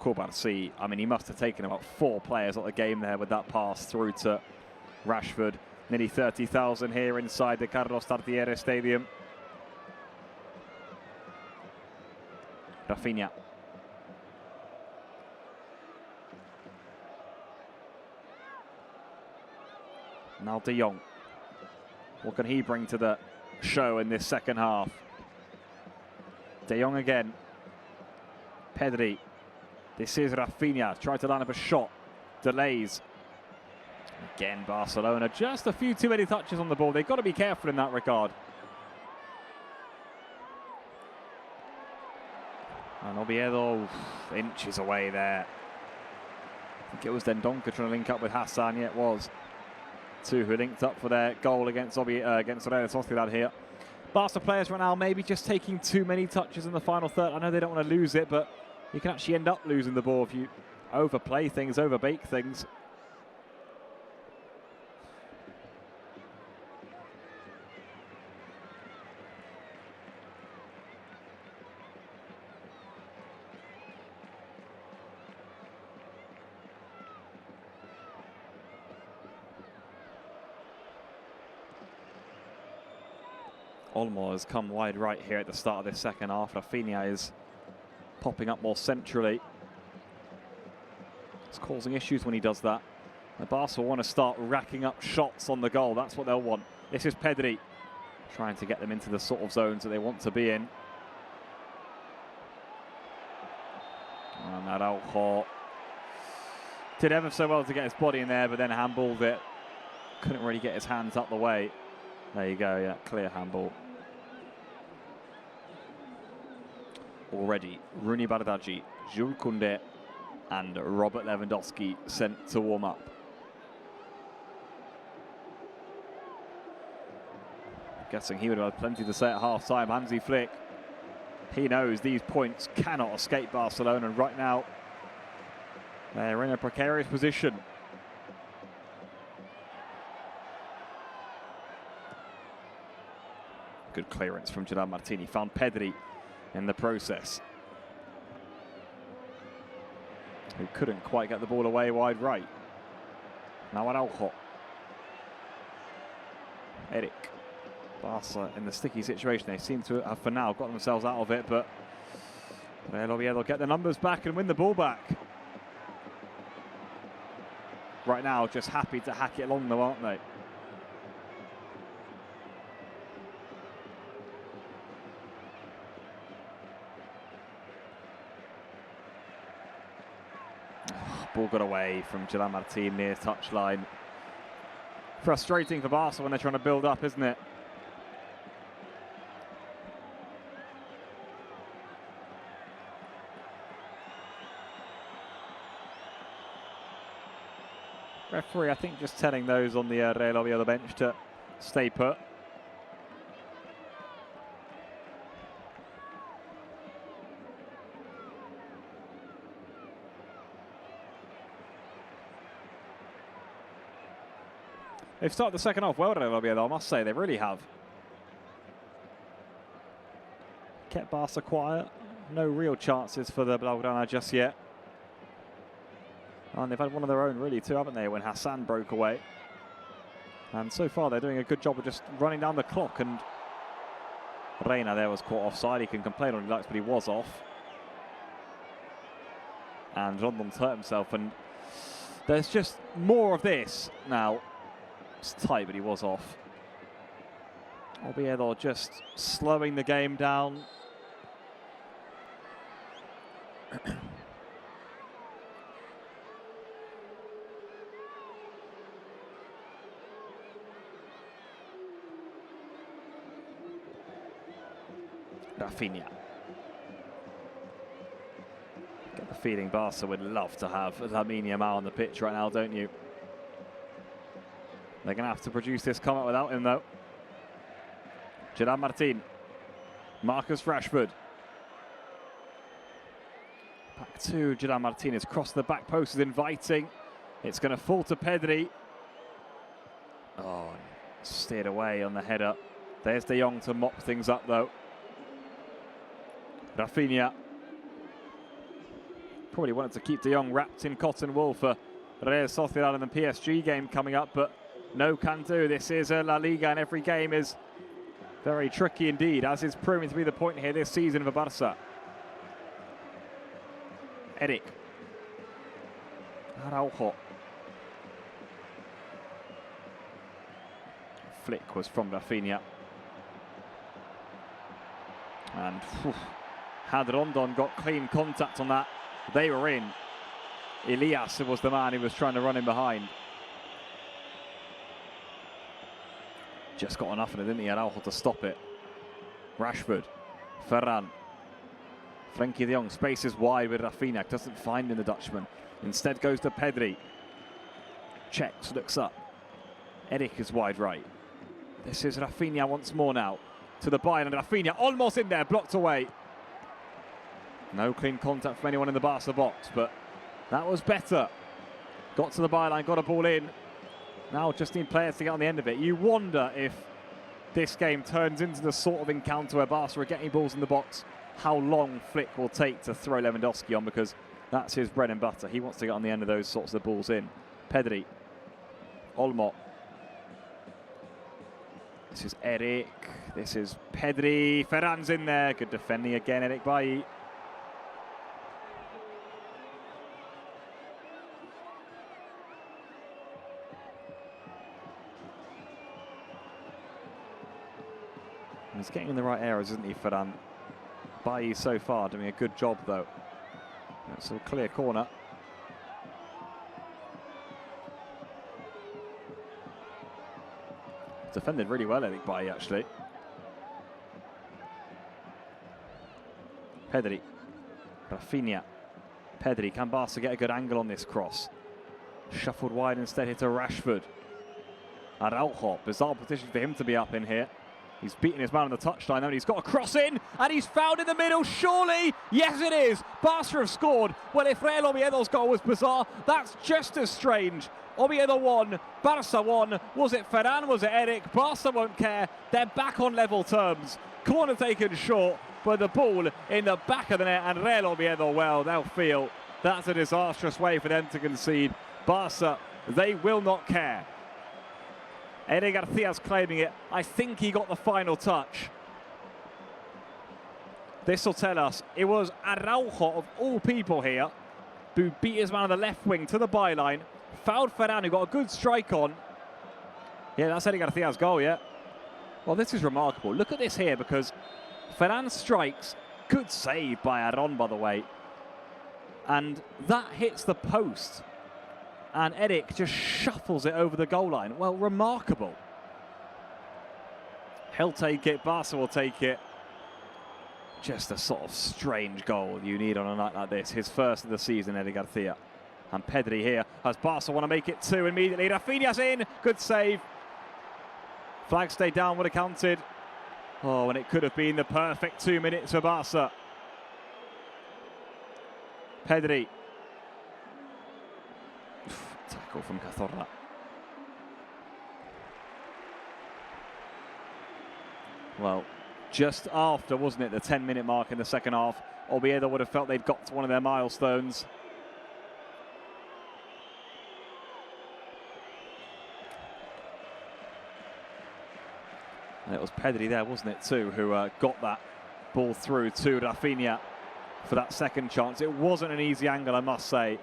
Kubarsi, I mean, he must have taken about 4 players out of the game there with that pass through to Rashford. Nearly 30,000 here inside the Carlos Tartiere Stadium. Rafinha. Now de Jong. What can he bring to the show in this second half? De Jong again. Pedri. This is Rafinha. Tried to line up a shot. Delays. Again, Barcelona. Just a few too many touches on the ball. They've got to be careful in that regard. And Oviedo inches away there. I think it was Dendoncker trying to link up with Hassan. Yeah, it was. Two who linked up for their goal against Real Sociedad here. Barca players right now maybe just taking too many touches in the final third. I know they don't want to lose it, but you can actually end up losing the ball if you overplay things, overbake things. Olmo has come wide right here at the start of this second half. Rafinha is popping up more centrally. It's causing issues when he does that. The Barca want to start racking up shots on the goal. That's what they'll want. This is Pedri trying to get them into the sort of zones that they want to be in. And Araujo did ever so well to get his body in there, but then handballed it. Couldn't really get his hands up the way. There you go, yeah, clear handball. Already, Rooney Bardghji, Jules Koundé and Robert Lewandowski sent to warm up. Guessing he would have had plenty to say at half-time. Hansi Flick, he knows these points cannot escape Barcelona, and right now they're in a precarious position. Good clearance from Gerard Martini. Found Pedri in the process, who couldn't quite get the ball away wide right. Now Araujo. Eric. Barca in the sticky situation. They seem to have, for now, got themselves out of it, but Real Oviedo get the numbers back and win the ball back. Right now, just happy to hack it along though, aren't they? Ball got away from Gerard Martin near touchline. Frustrating for Barca when they're trying to build up, isn't it? Referee, I think, just telling those on the Real Oviedo bench to stay put. They've started the second half well, Real Oviedo, I must say. They really have. Kept Barca quiet. No real chances for the Blaugrana just yet. And they've had one of their own, really, too, haven't they, when Hassan broke away. And so far, they're doing a good job of just running down the clock. And Reina there was caught offside. He can complain all he likes, but he was off. And Rondon's hurt himself. And there's just more of this now. It's tight, but he was off. Oviedo just slowing the game down. Rafinha. Get the feeling Barca would love to have Lamine Yamal on the pitch right now, don't you? They're going to have to produce this comeback without him, though. Gerard Martin. Marcus Rashford. Back to Gerard Martinez. Cross the back post is inviting. It's going to fall to Pedri. Oh, steered away on the header. There's De Jong to mop things up, though. Rafinha. Probably wanted to keep De Jong wrapped in cotton wool for Real Sociedad in the PSG game coming up, but no can do. This is a La Liga, and every game is very tricky indeed, as is proving to be the point here this season for Barca. Eric. Araujo. flick was from Rafinha. And had Rondon got clean contact on that, they were in. Elias was the man who was trying to run in behind. Just got enough in it, didn't he, Araujo, to stop it. Rashford, Ferran. Frenkie de Jong, space is wide with Rafinha, doesn't find in the Dutchman. Instead goes to Pedri. Checks, looks up. Eric is wide right. This is Rafinha once more now. To the byline, and Rafinha almost in there, blocked away. No clean contact from anyone in the Barca box, but that was better. Got to the byline, got a ball in. Now just need players to get on the end of it. You wonder if this game turns into the sort of encounter where Barca are getting balls in the box, how long Flick will take to throw Lewandowski on, because that's his bread and butter. He wants to get on the end of those sorts of balls in. Pedri. Olmo. This is Eric. This is Pedri. Ferran's in there. Good defending again, Eric Bailly. He's getting in the right areas, isn't he, Ferran? Bailly so far doing a good job, though. That's a clear corner. Defended really well, Eric Bailly, actually. Pedri. Rafinha. Pedri. Can Barca get a good angle on this cross? Shuffled wide instead, hit to Rashford. Araujo. Bizarre position for him to be up in here. He's beaten his man on the touchline, and he's got a cross in, and he's found in the middle, surely. Yes, it is. Barca have scored. Well, if Real Oviedo's goal was bizarre, that's just as strange. Oviedo won, Barca won. Was it Ferran, was it Eric? Barca won't care. They're back on level terms. Corner taken short, but the ball in the back of the net, and Real Oviedo, well, they'll feel that's a disastrous way for them to concede. Barca, they will not care. Eric Garcia's claiming it. I think he got the final touch. This will tell us it was Araujo, of all people here, who beat his man on the left wing to the byline, fouled Ferran, who got a good strike on. Yeah, that's Eric Garcia's goal, yeah. Well, this is remarkable. Look at this here, because Ferran strikes. Good save by Aron, by the way. And that hits the post. And Eric just shuffles it over the goal line. Well, remarkable. He'll take it. Barca will take it. Just a sort of strange goal you need on a night like this. His first of the season, Eric Garcia. And Pedri here, as Barca want to make it two immediately. Rafinha's in. Good save. Flag stayed down, would have counted. Oh, and it could have been the perfect 2 minutes for Barca. Pedri. Tackle from Cazorla. Well, just after, wasn't it, the 10-minute mark in the second half, Oviedo would have felt they'd got to one of their milestones. And it was Pedri there, wasn't it, too, who got that ball through to Rafinha for that second chance. It wasn't an easy angle, I must say.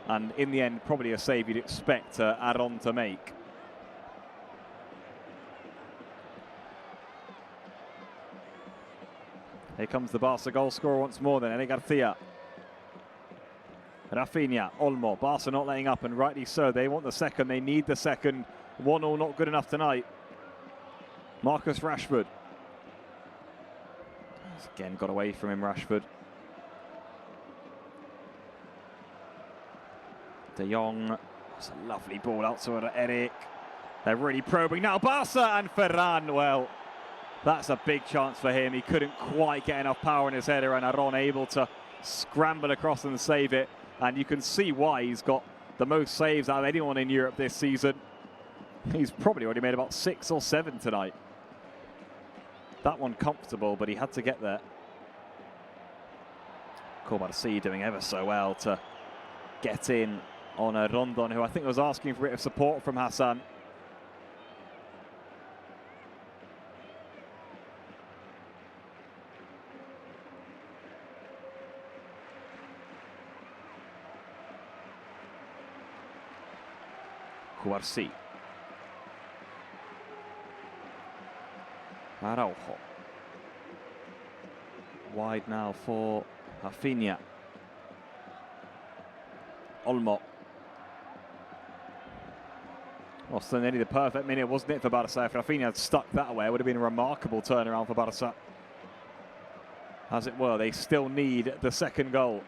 And in the end, probably a save you'd expect Aron to make. Here comes the Barca goal scorer once more then, Eric Garcia. Rafinha, Olmo, Barca not letting up, and rightly so. They want the second, they need the second. 1-1 not good enough tonight. Marcus Rashford. Again, got away from him, Rashford. De Jong, it's a lovely ball out to Eric. They're really probing now. Barca and Ferran, well, that's a big chance for him. He couldn't quite get enough power in his header, and Aron able to scramble across and save it. And you can see why he's got the most saves out of anyone in Europe this season. He's probably already made about 6 or 7 tonight. That one comfortable, but he had to get there. Courbarcy doing ever so well to get in on a Rondon, who I think was asking for a bit of support from Hassan. Courbarcy. Araujo. Wide now for Rafinha. Olmo. Well, so nearly the perfect minute, wasn't it, for Barça? If Rafinha had stuck that away, it would have been a remarkable turnaround for Barça. As it were, they still need the second goal.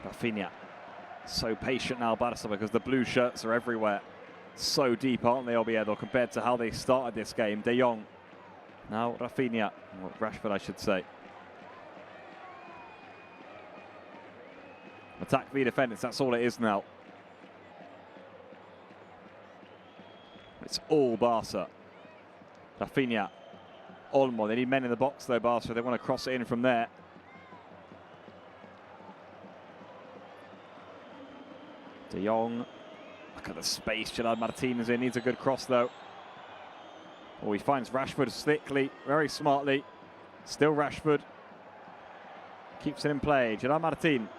Rafinha. So patient now, Barça, because the blue shirts are everywhere. So deep, aren't they, Oviedo, compared to how they started this game. De Jong. Now Rafinha. Or Rashford, I should say. Attack v defense, that's all it is now. It's all Barça. Rafinha. Olmo. They need men in the box, though, Barça. They want to cross it in from there. De Jong, look at the space Gerard Martinez in, needs a good cross though. Oh, he finds Rashford slickly, very smartly. Still Rashford. Keeps it in play, Gerard Martin.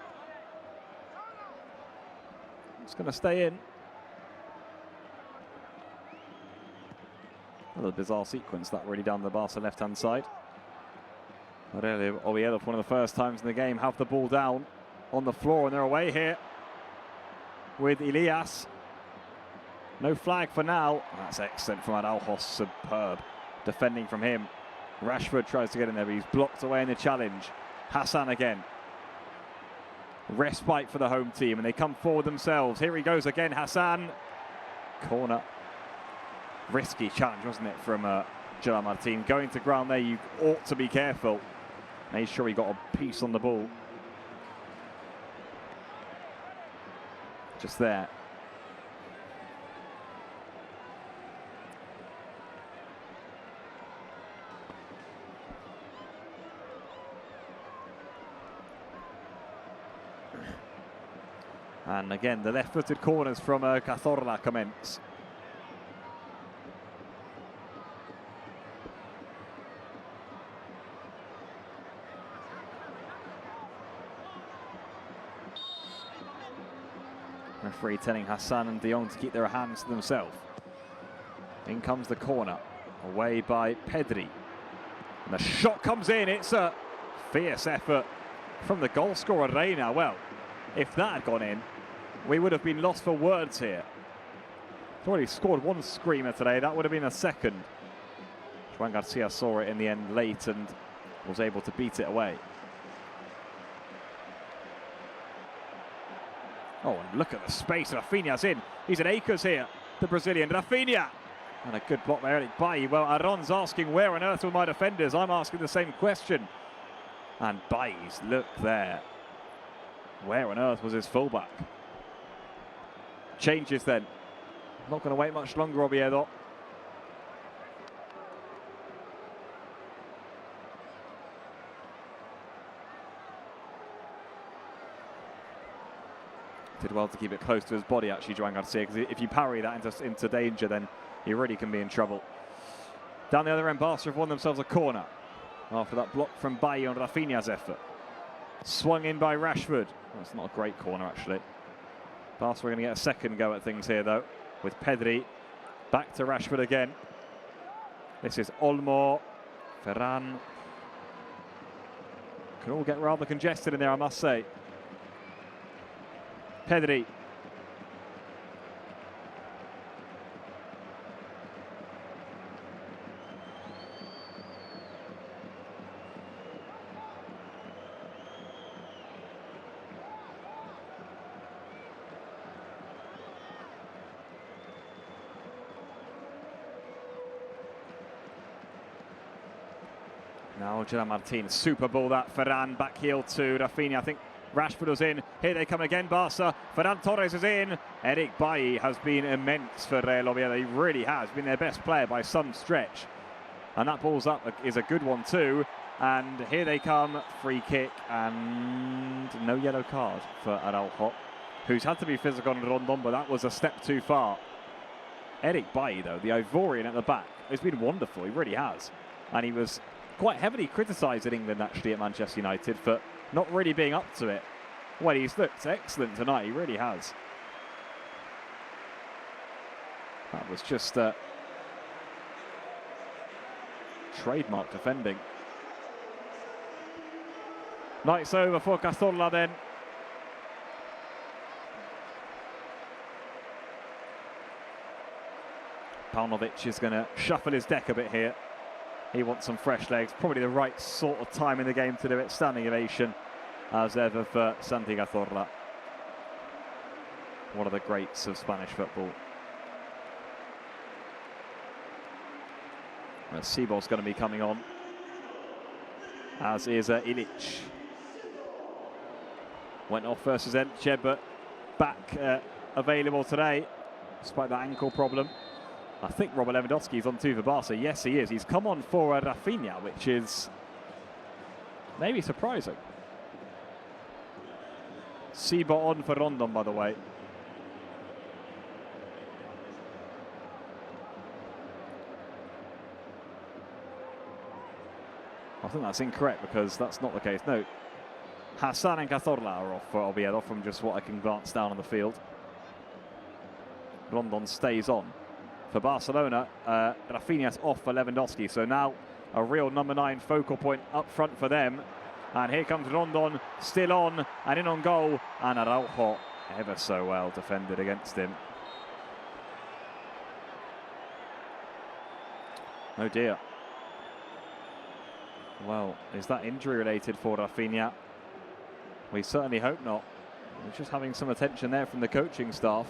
It's going to stay in. Another bizarre sequence that really down the Barca left-hand side. Oviedo, for one of the first times in the game, have the ball down on the floor and they're away here with Elias. No flag for now. That's excellent from Araujo, superb defending from him. Rashford tries to get in there, but he's blocked away in the challenge. Hassan again. Respite for the home team, and they come forward themselves. Here he goes again, Hassan. Corner. Risky challenge, wasn't it, from Gerard Martin. Going to ground there, you ought to be careful. Made sure he got a piece on the ball. Just there. And again, the left-footed corners from Cazorla commence. Referee telling Hassan and De Jong to keep their hands to themselves. In comes the corner, away by Pedri. And the shot comes in, it's a fierce effort from the goal scorer Reina. Well, if that had gone in, we would have been lost for words here. He's already scored one screamer today, that would have been a second. Juan Garcia saw it in the end late and was able to beat it away. Oh, and look at the space Rafinha's in. He's at acres here, the Brazilian. Rafinha! And a good block by Eric Bailly. Well, Aron's asking, where on earth were my defenders? I'm asking the same question. And Bailly's, look there. Where on earth was his fullback? Changes then. Not going to wait much longer, Oviedo. Did well to keep it close to his body, actually, Juan Garcia, because if you parry that into danger, then you really can be in trouble. Down the other end, Barca have won themselves a corner after that block from Bailly on Rafinha's effort. Swung in by Rashford. That's not a great corner, actually. Barca are going to get a second go at things here, though, with Pedri. Back to Rashford again. This is Olmo. Ferran. Can all get rather congested in there, I must say. Pedri. Now Gerard Martin, super ball that. Ferran back heel to Rafinha. I think Rashford was in. Here they come again, Barca. Ferran Torres is in. Eric Bailly has been immense for Real Oviedo. He really has been their best player by some stretch. And that ball's up is a good one too. And here they come, free kick and no yellow card for Araujo, who's had to be physical on Rondon, but that was a step too far. Eric Garcia, though, the Ivorian at the back, has been wonderful. He really has. And he was quite heavily criticised in England, actually, at Manchester United for not really being up to it. Well, he's looked excellent tonight. He really has. That was just trademark defending. Nice over for Cazorla then. Paunovic is going to shuffle his deck a bit here. He wants some fresh legs. Probably the right sort of time in the game to do it. Standing ovation as ever for Santi Cazorla. One of the greats of Spanish football. Seabor's going to be coming on, as is Ilic. Went off versus Elche, but back available today, despite that ankle problem. I think Robert Lewandowski is on too for Barca. Yes, he is. He's come on for Rafinha, which is maybe surprising. Seabor on for Rondon, by the way. I think that's incorrect because that's not the case. No, Hassan and Cazorla are off for Oviedo from just what I can glance down on the field. Rondon stays on. For Barcelona, Rafinha's off for Lewandowski. So now a real number 9 focal point up front for them. And here comes Rondon, still on and in on goal. And Araujo ever so well defended against him. Oh dear. Well, is that injury related for Rafinha? We certainly hope not. We're just having some attention there from the coaching staff.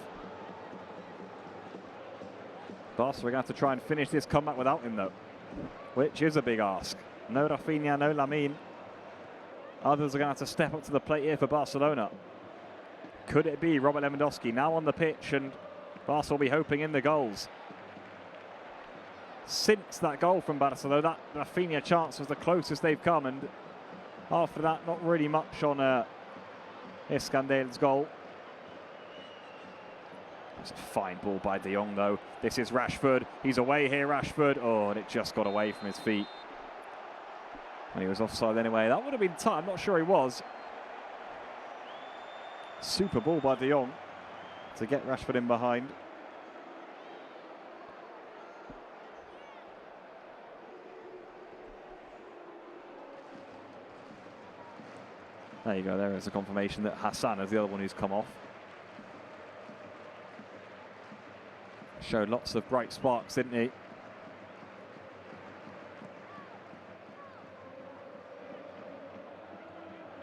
Barca are going to have to try and finish this comeback without him, though, which is a big ask. No Rafinha, no Lamine. Others are going to have to step up to the plate here for Barcelona. Could it be Robert Lewandowski now on the pitch, and Barca will be hoping in the goals? Since that goal from Barcelona, that Rafinha chance was the closest they've come, and after that, not really much on Escandel's goal. It's a fine ball by De Jong, though. This is Rashford. He's away here, Rashford. Oh, and it just got away from his feet. And he was offside anyway. That would have been tight. I'm not sure he was. Super ball by De Jong to get Rashford in behind. There you go. There is a confirmation that Hassan is the other one who's come off. Showed lots of bright sparks, didn't he?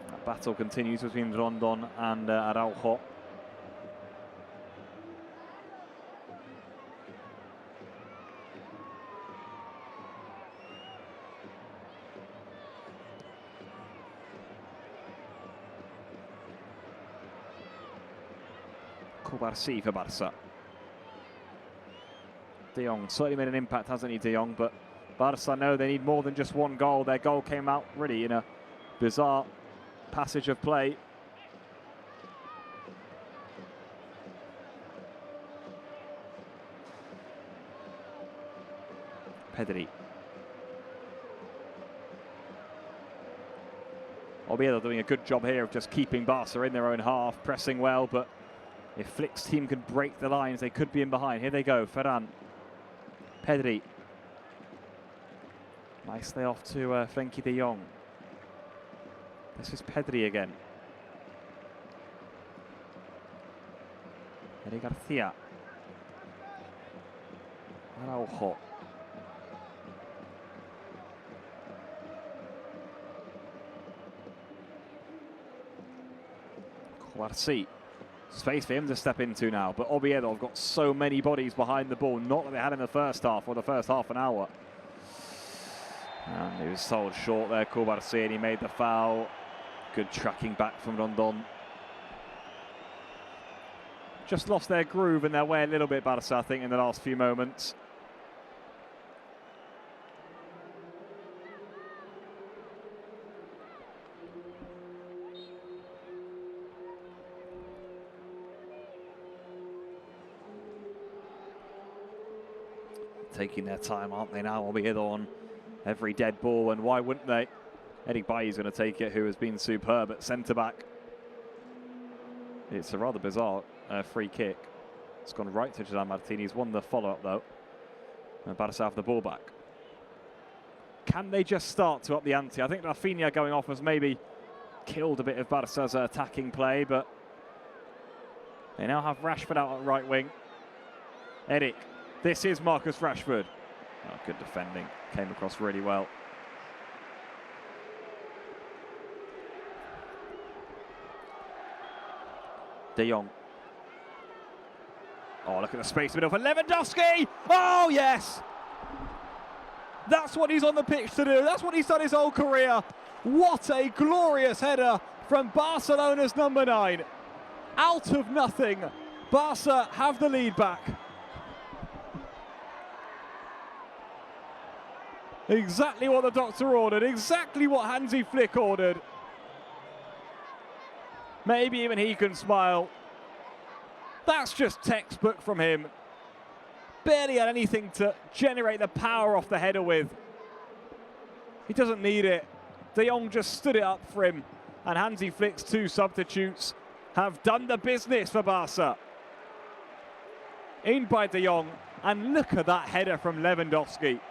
That battle continues between Rondon and Araujo. Kubarsi for Barça. De Jong certainly made an impact, hasn't he, De Jong? But Barca know they need more than just one goal. Their goal came out really in a bizarre passage of play. Pedri. Oviedo doing a good job here of just keeping Barca in their own half, pressing well, but if Flick's team can break the lines, they could be in behind. Here they go, Ferran. Pedri. Nicely off to Frenkie de Jong. This is Pedri again. Eric Garcia. Araujo. Kubarsi. Space for him to step into now, but Oviedo have got so many bodies behind the ball, not that they had in the first half or the first half an hour. And he was sold short there, Kubarsi, and he made the foul. Good tracking back from Rondon. Just lost their groove and their way a little bit, Barca, I think, in the last few moments. taking their time, aren't they now? Oviedo on every dead ball, and why wouldn't they? Eric Garcia is going to take it, who has been superb at centre-back. It's a rather bizarre free kick. It's gone right to Gerard Martin. He's won the follow-up, though. And Barça have the ball back. Can they just start to up the ante? I think Rafinha going off has maybe killed a bit of Barca's attacking play, but they now have Rashford out at right wing. Eric, this is Marcus Rashford. Oh, good defending, came across really well. De Jong. Oh, look at the space middle for Lewandowski! Oh, yes! That's what he's on the pitch to do. That's what he's done his whole career. What a glorious header from Barcelona's number 9. Out of nothing, Barca have the lead back. Exactly what the doctor ordered, exactly what Hansi Flick ordered. Maybe even he can smile. That's just textbook from him. Barely had anything to generate the power off the header with. He doesn't need it. De Jong just stood it up for him, and Hansi Flick's 2 substitutes have done the business for Barca. In by De Jong, and look at that header from Lewandowski.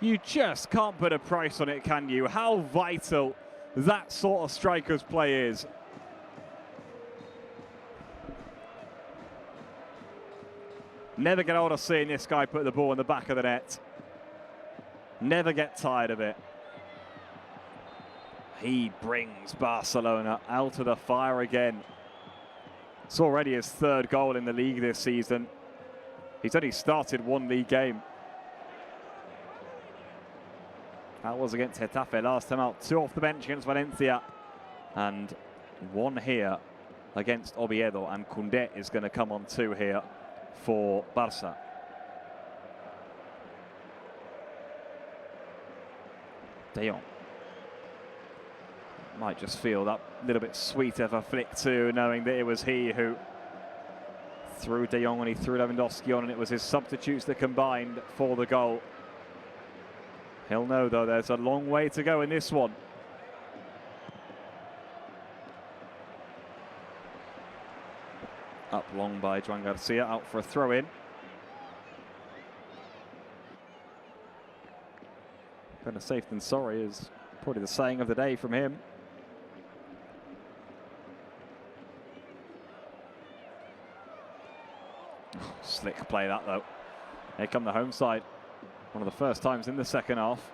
You just can't put a price on it, can you? How vital that sort of striker's play is. Never get old of seeing this guy put the ball in the back of the net. Never get tired of it. He brings Barcelona out of the fire again. It's already his 3rd goal in the league this season. He's only started 1 league game. That was against Getafe last time out. 2 off the bench against Valencia. And 1 here against Oviedo. And Koundé is going to come on 2 here for Barça. De Jong. Might just feel that little bit sweeter for Flick too, knowing that it was he who threw De Jong when he threw Lewandowski on, and it was his substitutes that combined for the goal. He'll know, though, there's a long way to go in this one. Up long by Eric Garcia, out for a throw-in. Better safe than sorry is probably the saying of the day from him. Slick play that, though. Here come the home side. One of the first times in the second half.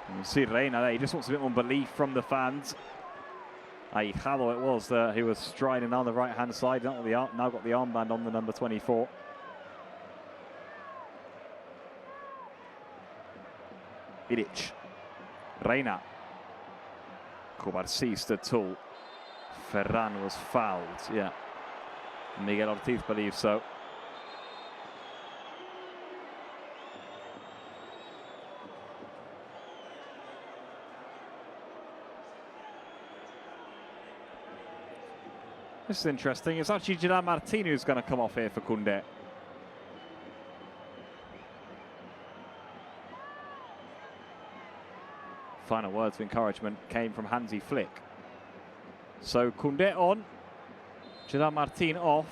And you see Reina there, he just wants a bit more belief from the fans. Ahijado it was he was striding down the right-hand side. Now got the armband on the number 24. Ilic. Reina. Cubarsí stood tall. Ferran was fouled, yeah. Miguel Ortiz believes so. This is interesting. It's actually Gerard Martin who's going to come off here for Koundé. Final words of encouragement came from Hansi Flick. So Koundé on, Gerard Martin off.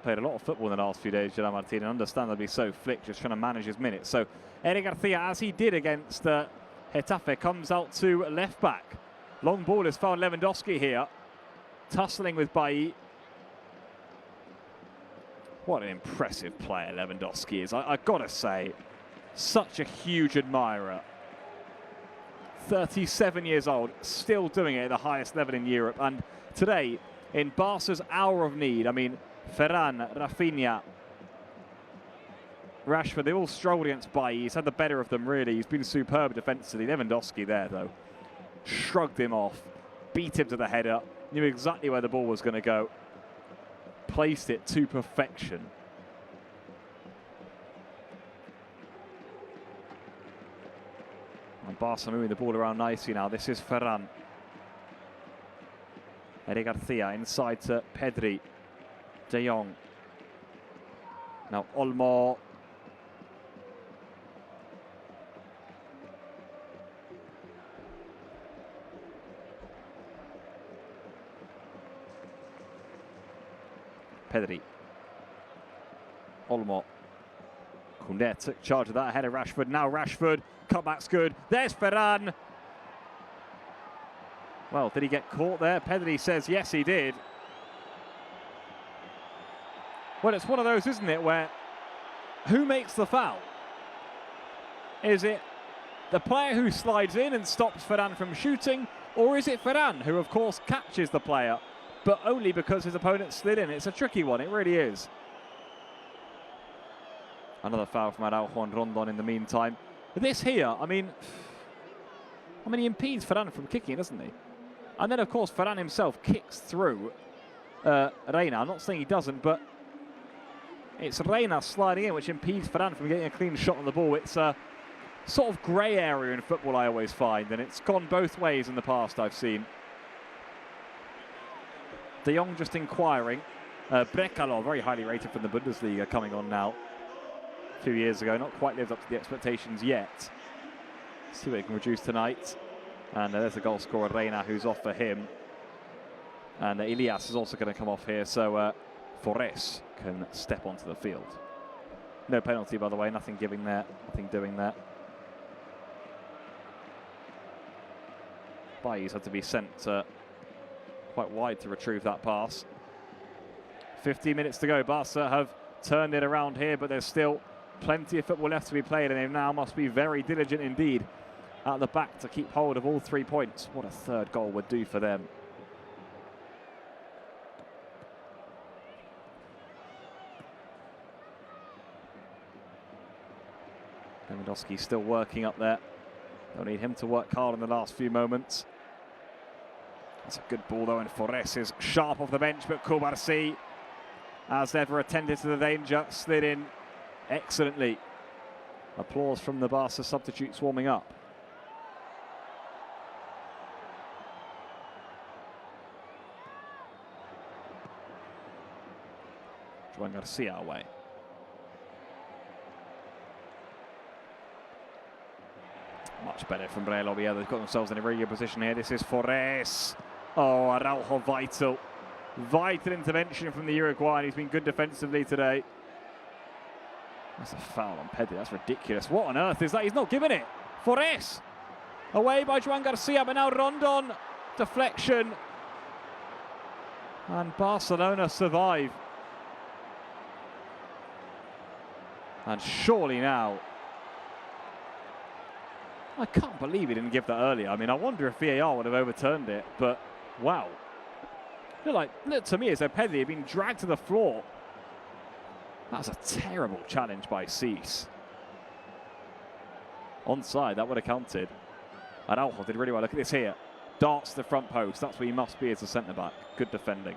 Played a lot of football in the last few days, Gerard Martin, and understandably so. Flick just trying to manage his minutes. So Eric Garcia, as he did against Getafe, comes out to left back. Long ball has found Lewandowski here, tussling with Bailly. What an impressive player Lewandowski is. I've got to say, such a huge admirer. 37 years old, still doing it at the highest level in Europe. And today, in Barca's hour of need, I mean, Ferran, Rafinha, Rashford, they all struggled against Bailly. He's had the better of them, really. He's been superb defensively. Lewandowski there, though, shrugged him off, beat him to the header, knew exactly where the ball was going to go, placed it to perfection. Barça moving the ball around nicely now. This is Ferran. Eric Garcia inside to Pedri. De Jong. Now Olmo. Pedri. Olmo. Koundé took charge of that ahead of Rashford. Now Rashford. Cutback's good. There's Ferran. Well, did he get caught there? Pedri says yes, he did. Well, it's one of those, isn't it, where who makes the foul? Is it the player who slides in and stops Ferran from shooting, or is it Ferran who, of course, catches the player, but only because his opponent slid in? It's a tricky one, it really is. Another foul from Araujo and Rondon in the meantime. This here, I mean, he impedes Ferran from kicking, doesn't he? And then, of course, Ferran himself kicks through Reina. I'm not saying he doesn't, but it's Reina sliding in, which impedes Ferran from getting a clean shot on the ball. It's a sort of grey area in football, I always find, and it's gone both ways in the past, I've seen. De Jong just inquiring. Brekalo, very highly rated from the Bundesliga, coming on now. A few years ago, not quite lived up to the expectations yet. See what he can reduce tonight. And there's the goal scorer, Reina, who's off for him. And Elias is also going to come off here, so Forés can step onto the field. No penalty, by the way, nothing giving there, nothing doing there. Bailly's had to be sent quite wide to retrieve that pass. 15 minutes to go. Barca have turned it around here, but there's still plenty of football left to be played, and they now must be very diligent indeed at the back to keep hold of all 3 points. What a third goal would do for them. Lewandowski still working up there. They'll need him to work hard in the last few moments. That's a good ball though, and Forés is sharp off the bench, but Cubarsí, as ever, attended to the danger, slid in excellently. Applause from the Barca substitutes warming up. Juan Garcia away. Much better from Real Oviedo. They've got themselves in a really good position here. This is Forés. Oh, Araujo, vital. Vital intervention from the Uruguayan. He's been good defensively today. That's a foul on Pedri. That's ridiculous. What on earth is that? He's not giving it. Forés. Away by Juan Garcia, but now Rondon. Deflection. And Barcelona survive. And surely now, I can't believe he didn't give that earlier. I mean, I wonder if VAR would have overturned it, but wow. Look to me as though Pedri had been dragged to the floor. That's a terrible challenge by Cease. Onside, that would have counted. Araujo did really well. Look at this here. Darts to the front post. That's where he must be as a centre-back. Good defending.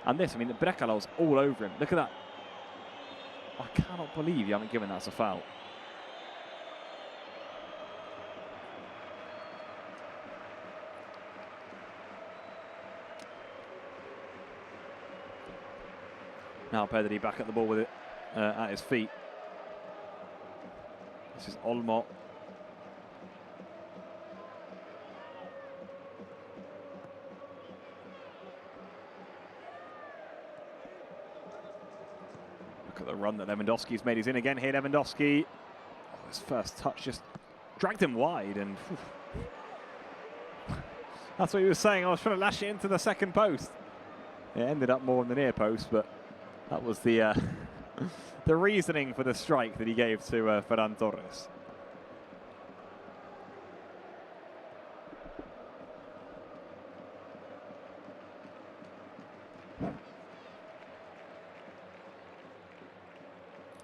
And this, I mean, the Brekalo's all over him. Look at that. I cannot believe you haven't given that as a foul. Now Pedri back at the ball with it at his feet. This is Olmo. Look at the run that Lewandowski's made. He's in again here, Lewandowski. Oh, his first touch just dragged him wide, and that's what he was saying. I was trying to lash it into the second post. It ended up more in the near post, but that was the the reasoning for the strike that he gave to Ferran Torres.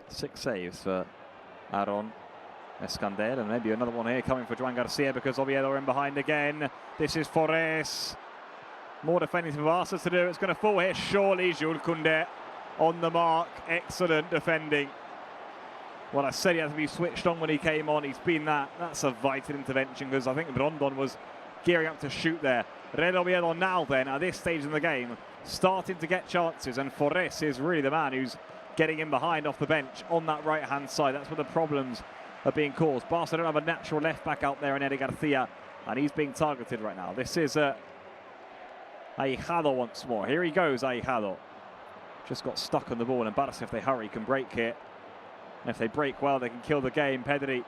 Six saves for Aaron Escandel, and maybe another one here coming for Juan Garcia because Oviedo are in behind again. This is Forés. More defending for Barca to do. It's going to fall here, surely. Jules Koundé on the mark. Excellent defending. Well, I said he had to be switched on when he came on. He's been that. That's a vital intervention because I think Rondon was gearing up to shoot there. Real Oviedo now then, at this stage in the game, starting to get chances, and Forres is really the man who's getting in behind off the bench on that right-hand side. That's where the problems are being caused. Barca don't have a natural left-back out there in Eric Garcia, and he's being targeted right now. This is Ahijado once more. Here he goes, Ahijado. Just got stuck on the ball, and Barça, if they hurry, can break here. And if they break well, they can kill the game. Pedri,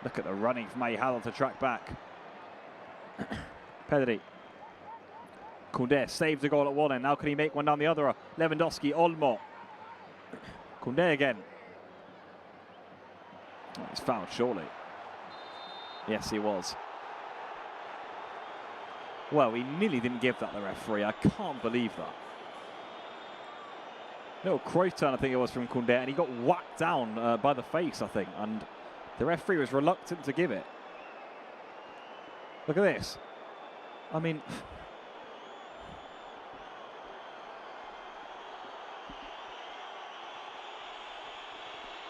look at the running from Ahijado to track back. Pedri. Koundé saved the goal at one end. Now can he make one down the other? Lewandowski, Olmo. Koundé again. Oh, he's fouled, surely. Yes, he was. Well, he nearly didn't give that, the referee. I can't believe that. Little Cruyff turn, I think it was, from Koundé, and he got whacked down by the face, I think, and the referee was reluctant to give it. Look at this. I mean,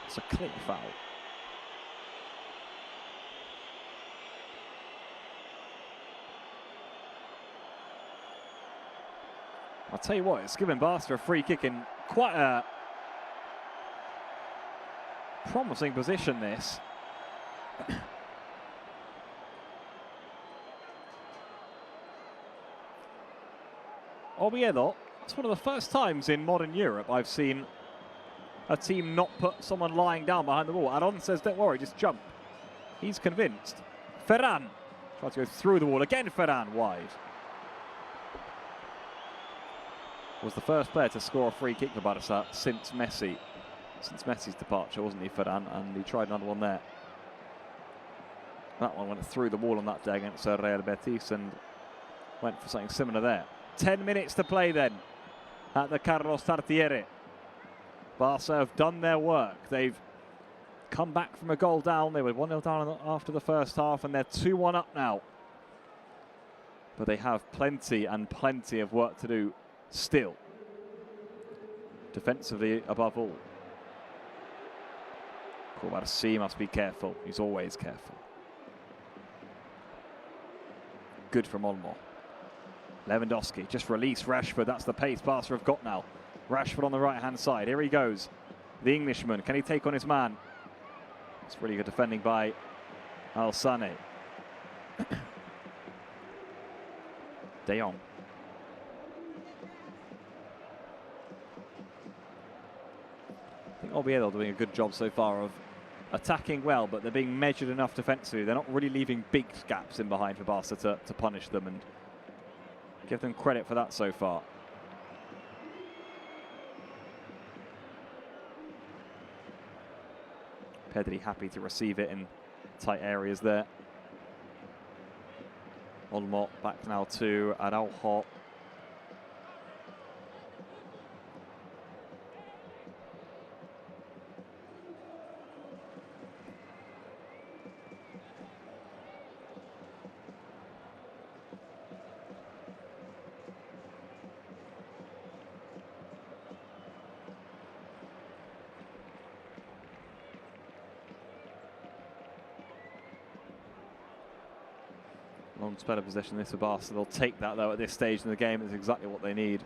it's a clear foul. I'll tell you what, it's given Barca a free kick in quite a promising position, this. Oviedo, it's one of the first times in modern Europe I've seen a team not put someone lying down behind the ball. Aron says, don't worry, just jump. He's convinced. Ferran tries to go through the wall. Again, Ferran wide. Was the first player to score a free kick for Barca since Messi. Since Messi's departure, wasn't he, Ferran? And he tried another one there. That one went through the wall on that day against Real Betis and went for something similar there. 10 minutes to play then at the Carlos Tartiere. Barca have done their work. They've come back from a goal down. They were 1-0 down after the first half, and they're 2-1 up now. But they have plenty and plenty of work to do still. Defensively, above all. Kouarsi must be careful. He's always careful. Good from Olmo. Lewandowski just released Rashford. That's the pace Barca have got now. Rashford on the right-hand side. Here he goes. The Englishman. Can he take on his man? It's really good defending by Al-Sane. De Jong. I think Oviedo are doing a good job so far of attacking well, but they're being measured enough defensively. They're not really leaving big gaps in behind for Barca to punish them, and give them credit for that so far. Pedri happy to receive it in tight areas there. Olmo back now to Araujo. Long spell of possession this for Barca. They'll take that though at this stage in the game. It's exactly what they need.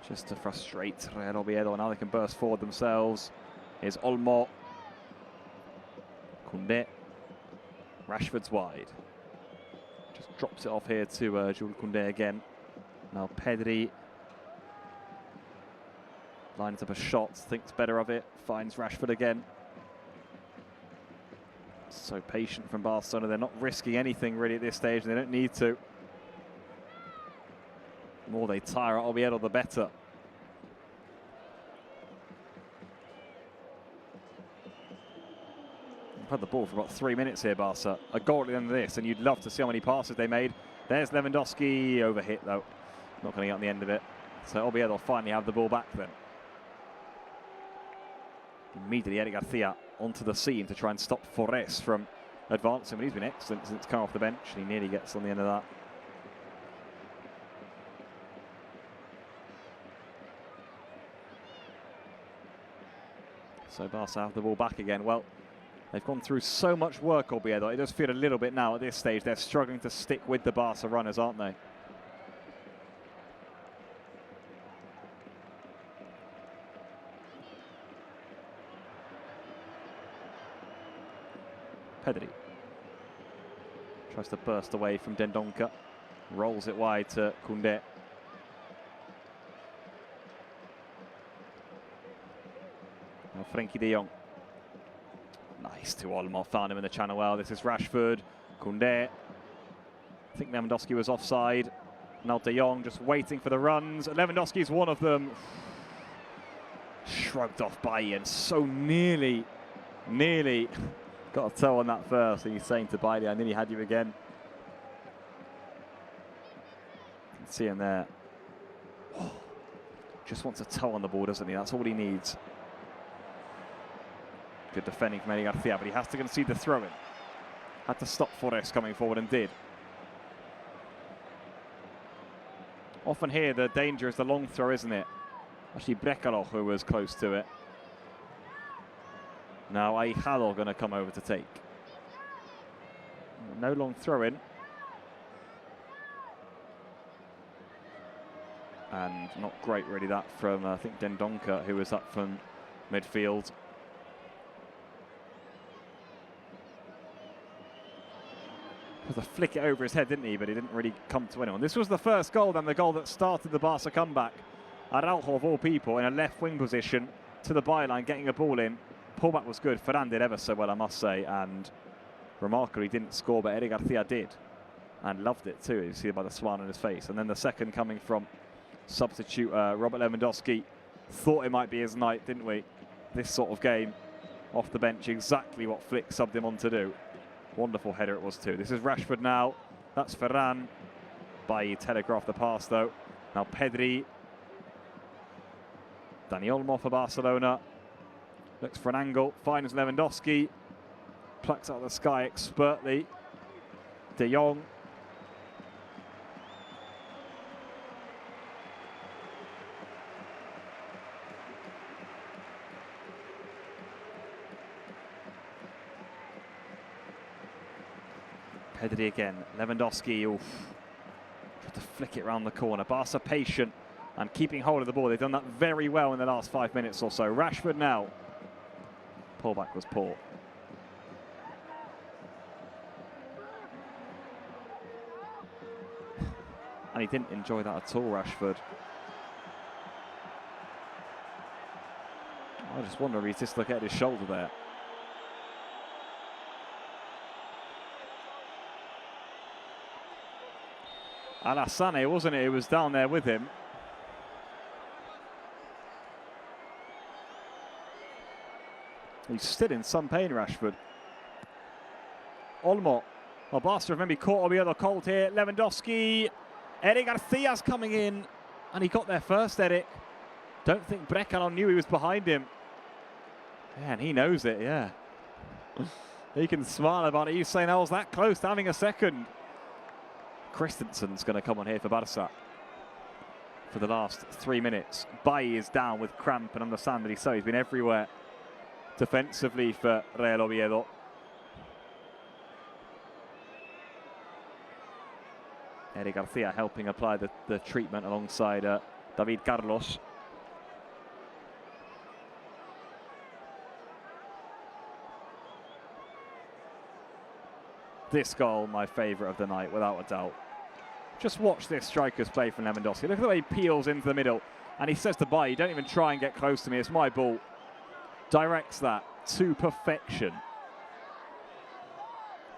Just to frustrate Real Oviedo. Now they can burst forward themselves. Here's Olmo. Koundé. Rashford's wide. Just drops it off here to Jules Koundé again. Now Pedri lines up a shot, thinks better of it, finds Rashford again. So patient from Barcelona. They're not risking anything really at this stage. They don't need to. The more they tire out Oviedo, the better. They've had the ball for about 3 minutes here, Barca. A goal at the end of this, and you'd love to see how many passes they made. There's Lewandowski, overhit though. Not going to get on the end of it. So Oviedo finally have the ball back then. Immediately Eric Garcia onto the scene to try and stop Forres from advancing, but he's been excellent since come off the bench, and he nearly gets on the end of that. So Barça have the ball back again. Well, they've gone through so much work, Oviedo. It does feel a little bit now at this stage. They're struggling to stick with the Barça runners, aren't they? Pedri tries to burst away from Dendoncker, rolls it wide to Koundé. Now Frenkie de Jong. Nice to Olmo, found him in the channel well. This is Rashford, Koundé. I think Lewandowski was offside. Now de Jong just waiting for the runs. Lewandowski's one of them. Shrugged off by Ian, so nearly got a toe on that first, and he's saying to Bailey, I nearly had you again. You can see him there. Oh, just wants a toe on the ball, doesn't he? That's all he needs. Good defending from Eric Garcia, but he has to concede the throw-in. Had to stop Forrest coming forward and did. Often here, the danger is the long throw, isn't it? Actually, Brekalo, who was close to it. Now Ahijado going to come over to take. No long throw-in. And not great really that from, I think, Dendoncker, who was up from midfield. Had to flick it over his head, didn't he? But he didn't really come to anyone. This was the first goal, then the goal that started the Barca comeback. Araujo, of all people, in a left wing position to the byline, getting a ball in. Pullback was good. Ferran did ever so well, I must say, and remarkably didn't score, but Eric Garcia did, and loved it too. You see it by the smile on his face. And then the second coming from substitute Robert Lewandowski. Thought it might be his night, didn't we? This sort of game, off the bench, exactly what Flick subbed him on to do. Wonderful header it was too. This is Rashford now. That's Ferran. Bailly telegraphed the pass though. Now Pedri. Dani Olmo for Barcelona. Looks for an angle, finds Lewandowski, plucks out of the sky expertly. De Jong. Pedri again, Lewandowski, oof. Tried to flick it around the corner. Barca patient and keeping hold of the ball. They've done that very well in the last 5 minutes or so. Rashford now. Pullback was poor. And he didn't enjoy that at all, Rashford. I just wonder if he's just looking at his shoulder there. Alassane, wasn't it? It was down there with him. He's still in some pain, Rashford. Olmo. Well, Barca have maybe caught Oviedo cold here. Lewandowski. Eric Garcia's coming in. And he got there first, Eric. Don't think Brekalo knew he was behind him. Yeah, and he knows it, yeah. He can smile about it. He's saying I was that close to having a second. Christensen's going to come on here for Barca for the last 3 minutes. Bailly is down with cramp, and understandably so. He's been everywhere defensively for Real Oviedo. Eric Garcia helping apply the treatment alongside David Carlos. This goal, my favourite of the night, without a doubt. Just watch this striker's play from Lewandowski. Look at the way he peels into the middle. And he says to Bailly, don't even try and get close to me, it's my ball. Directs that to perfection.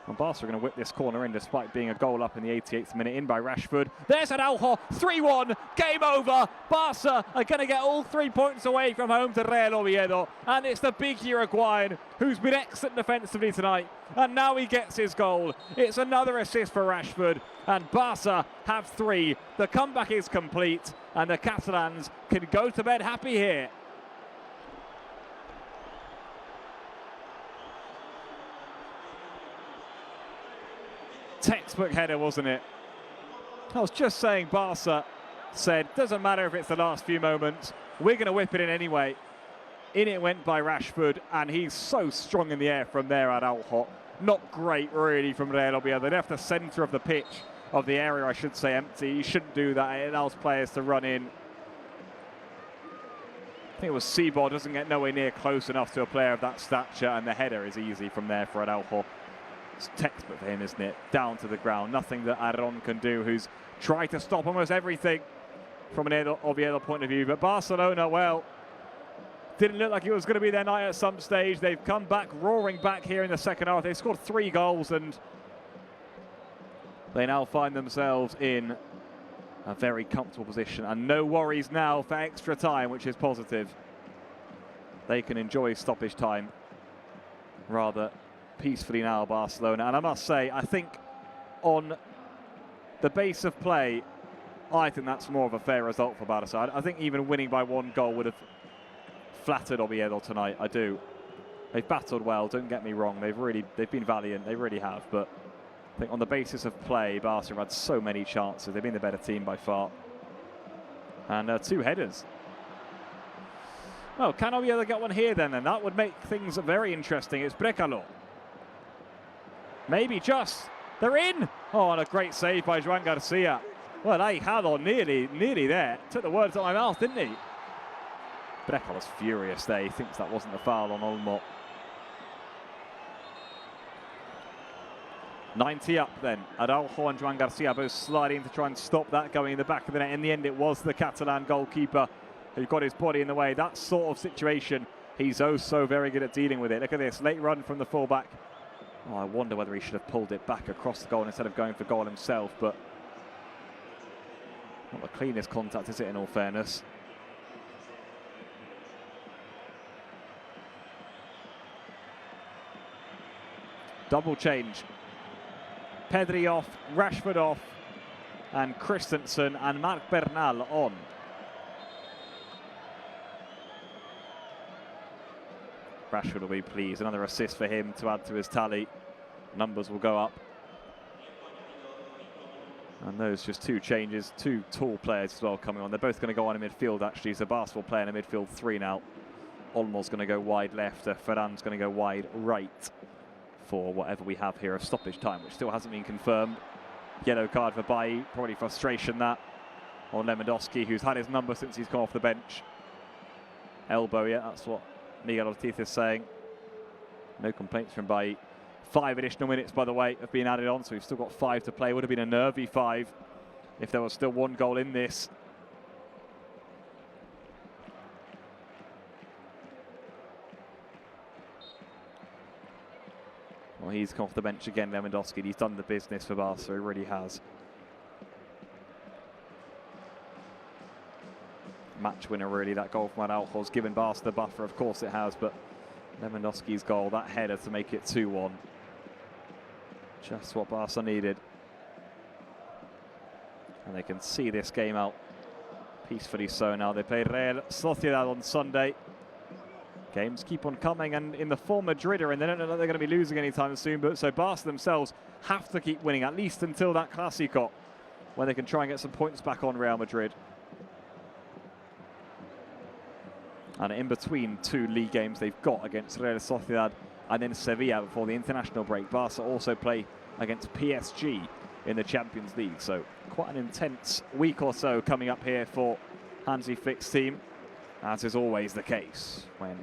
And Barca are going to whip this corner in despite being a goal up in the 88th minute, in by Rashford. There's Araujo, 3-1, game over. Barca are going to get all 3 points away from home to Real Oviedo. And it's the big Uruguayan who's been excellent defensively tonight. And now he gets his goal. It's another assist for Rashford. And Barca have 3. The comeback is complete. And the Catalans can go to bed happy here. Textbook header, wasn't it? I was just saying, Barca said, doesn't matter if it's the last few moments, we're going to whip it in anyway. In it went by Rashford, and he's so strong in the air from there at Araujo. Not great, really, from Real Oviedo. They left the centre of the pitch, of the area, I should say, empty. You shouldn't do that. It allows players to run in. I think it was Seaboard doesn't get nowhere near close enough to a player of that stature, and the header is easy from there for Araujo. It's textbook for him, isn't it? Down to the ground. Nothing that Aron can do, who's tried to stop almost everything from an Oviedo point of view. But Barcelona, well, didn't look like it was going to be their night at some stage. They've come back, roaring back here in the second half. They scored 3 goals, and they now find themselves in a very comfortable position. And no worries now for extra time, which is positive. They can enjoy stoppage time rather peacefully now, Barcelona. And I must say, I think on the base of play, I think that's more of a fair result for Barça. I think even winning by 1 goal would have flattered Oviedo tonight. I do. They've battled well, don't get me wrong. They've been valiant, they really have. But I think on the basis of play, Barça have had so many chances. They've been the better team by far. And 2 headers. Well, can Oviedo get one here then? And that would make things very interesting. It's Brecalo. Maybe just. They're in. Oh, and a great save by Eric Garcia. Well, Ahijado nearly there. Took the words out of my mouth, didn't he? Brecalo's furious there. He thinks that wasn't a foul on Olmo. 90 up then. Araujo and Eric Garcia both sliding to try and stop that going in the back of the net. In the end, it was the Catalan goalkeeper who got his body in the way. That sort of situation, he's oh so very good at dealing with it. Look at this, late run from the fullback. Oh, I wonder whether he should have pulled it back across the goal instead of going for goal himself, but not the cleanest contact, is it, in all fairness? Double change. Pedri off, Rashford off, and Christensen and Marc Bernal on. Rashford will be pleased. Another assist for him to add to his tally. Numbers will go up. And those just 2 changes, 2 tall players as well coming on. They're both going to go on in midfield, actually. So Barça will play in a midfield 3 now. Olmo's going to go wide left. Ferran's going to go wide right for whatever we have here of stoppage time, which still hasn't been confirmed. Yellow card for Bailly. Probably frustration that on Lewandowski, who's had his number since he's come off the bench. Elbow, yeah, that's what Miguel Ortiz is saying. No complaints from Bailly. 5 additional minutes, by the way, have been added on, so we've still got 5 to play. Would have been a nervy 5 if there was still 1 goal in this. Well, he's come off the bench again, Lewandowski. He's done the business for Barca, he really has. Match winner, really, that goal from Araujo's given Barca the buffer, of course it has, but Lewandowski's goal, that header to make it 2-1. Just what Barca needed. And they can see this game out peacefully so now. They play Real Sociedad on Sunday. Games keep on coming, and in the form Madrid are in, they don't know that they're going to be losing anytime soon, but so Barca themselves have to keep winning, at least until that Clásico, when they can try and get some points back on Real Madrid. And in between 2 league games they've got against Real Sociedad and then Sevilla before the international break, Barca also play against PSG in the Champions League. So quite an intense week or so coming up here for Hansi Flick's team, as is always the case when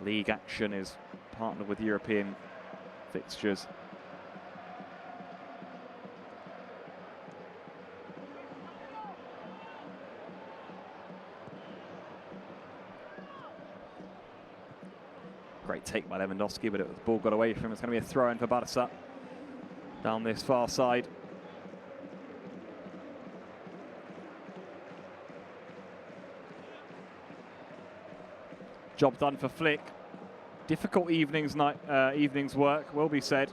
league action is partnered with European fixtures. Great take by Lewandowski, but the ball got away from him. It's going to be a throw-in for Barça down this far side. Job done for Flick. Difficult evening's work, will be said.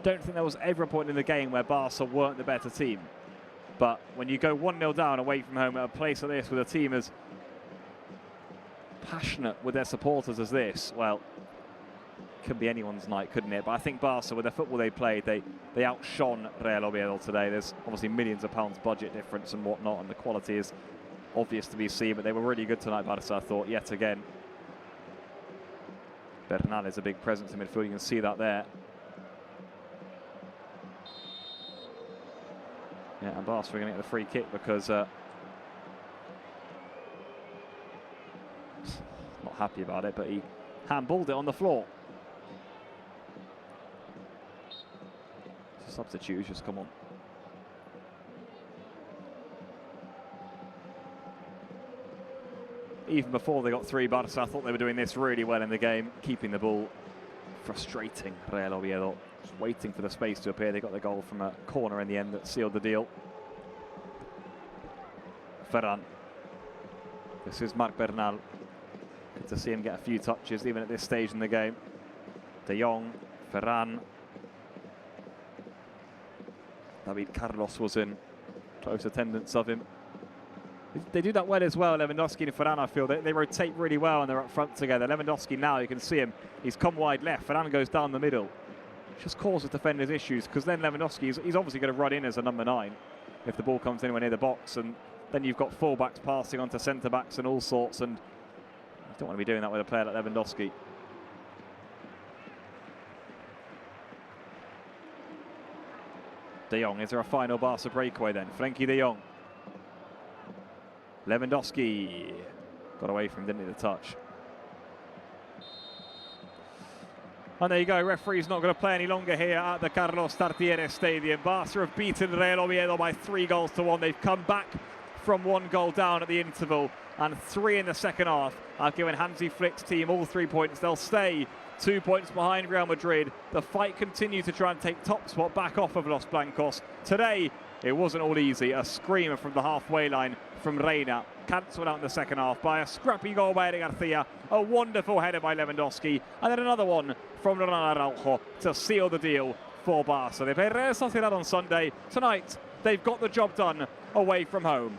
Don't think there was ever a point in the game where Barca weren't the better team. But when you go 1-0 down away from home at a place like this with a team as passionate with their supporters as this, well, could be anyone's night, couldn't it? But I think Barca, with the football they played, they outshone Real Oviedo today. There's obviously millions of pounds budget difference and whatnot, and the quality is obvious to be seen, but they were really good tonight, Barça, I thought, yet again. Bernal is a big presence in midfield, you can see that there. Yeah, and Barça are going to get the free kick because not happy about it, but he handballed it on the floor. Substitutes just come on. Even before they got 3, Barça, I thought they were doing this really well in the game, keeping the ball. Frustrating Real Oviedo, just waiting for the space to appear. They got the goal from a corner in the end that sealed the deal. Ferran. This is Marc Bernal. Good to see him get a few touches, even at this stage in the game. De Jong, Ferran. David Carlos was in close attendance of him. They do that well as well, Lewandowski and Ferran, I feel. They rotate really well and they're up front together. Lewandowski now, you can see him, he's come wide left. Ferran goes down the middle. Just causes defenders issues, because then Lewandowski, he's obviously going to run in as a number 9 if the ball comes anywhere near the box. And then you've got full-backs passing onto centre-backs and all sorts. And you don't want to be doing that with a player like Lewandowski. De Jong, is there a final Barca breakaway then? Frenkie de Jong. Lewandowski got away from him, didn't he, the touch. And there you go, referee's not going to play any longer here at the Carlos Tartiere Stadium. Barca have beaten Real Oviedo by 3-1. They've come back from 1 goal down at the interval, and 3 in the second half. I've given Hansi Flick's team all 3 points. They'll stay 2 points behind Real Madrid. The fight continues to try and take top spot back off of Los Blancos. Today, it wasn't all easy. A screamer from the halfway line from Reina, cancelled out in the second half by a scrappy goal by Eric Garcia, a wonderful header by Lewandowski, and then another one from Ronald Araujo to seal the deal for Barca. They play Real Sociedad on Sunday. Tonight, they've got the job done away from home.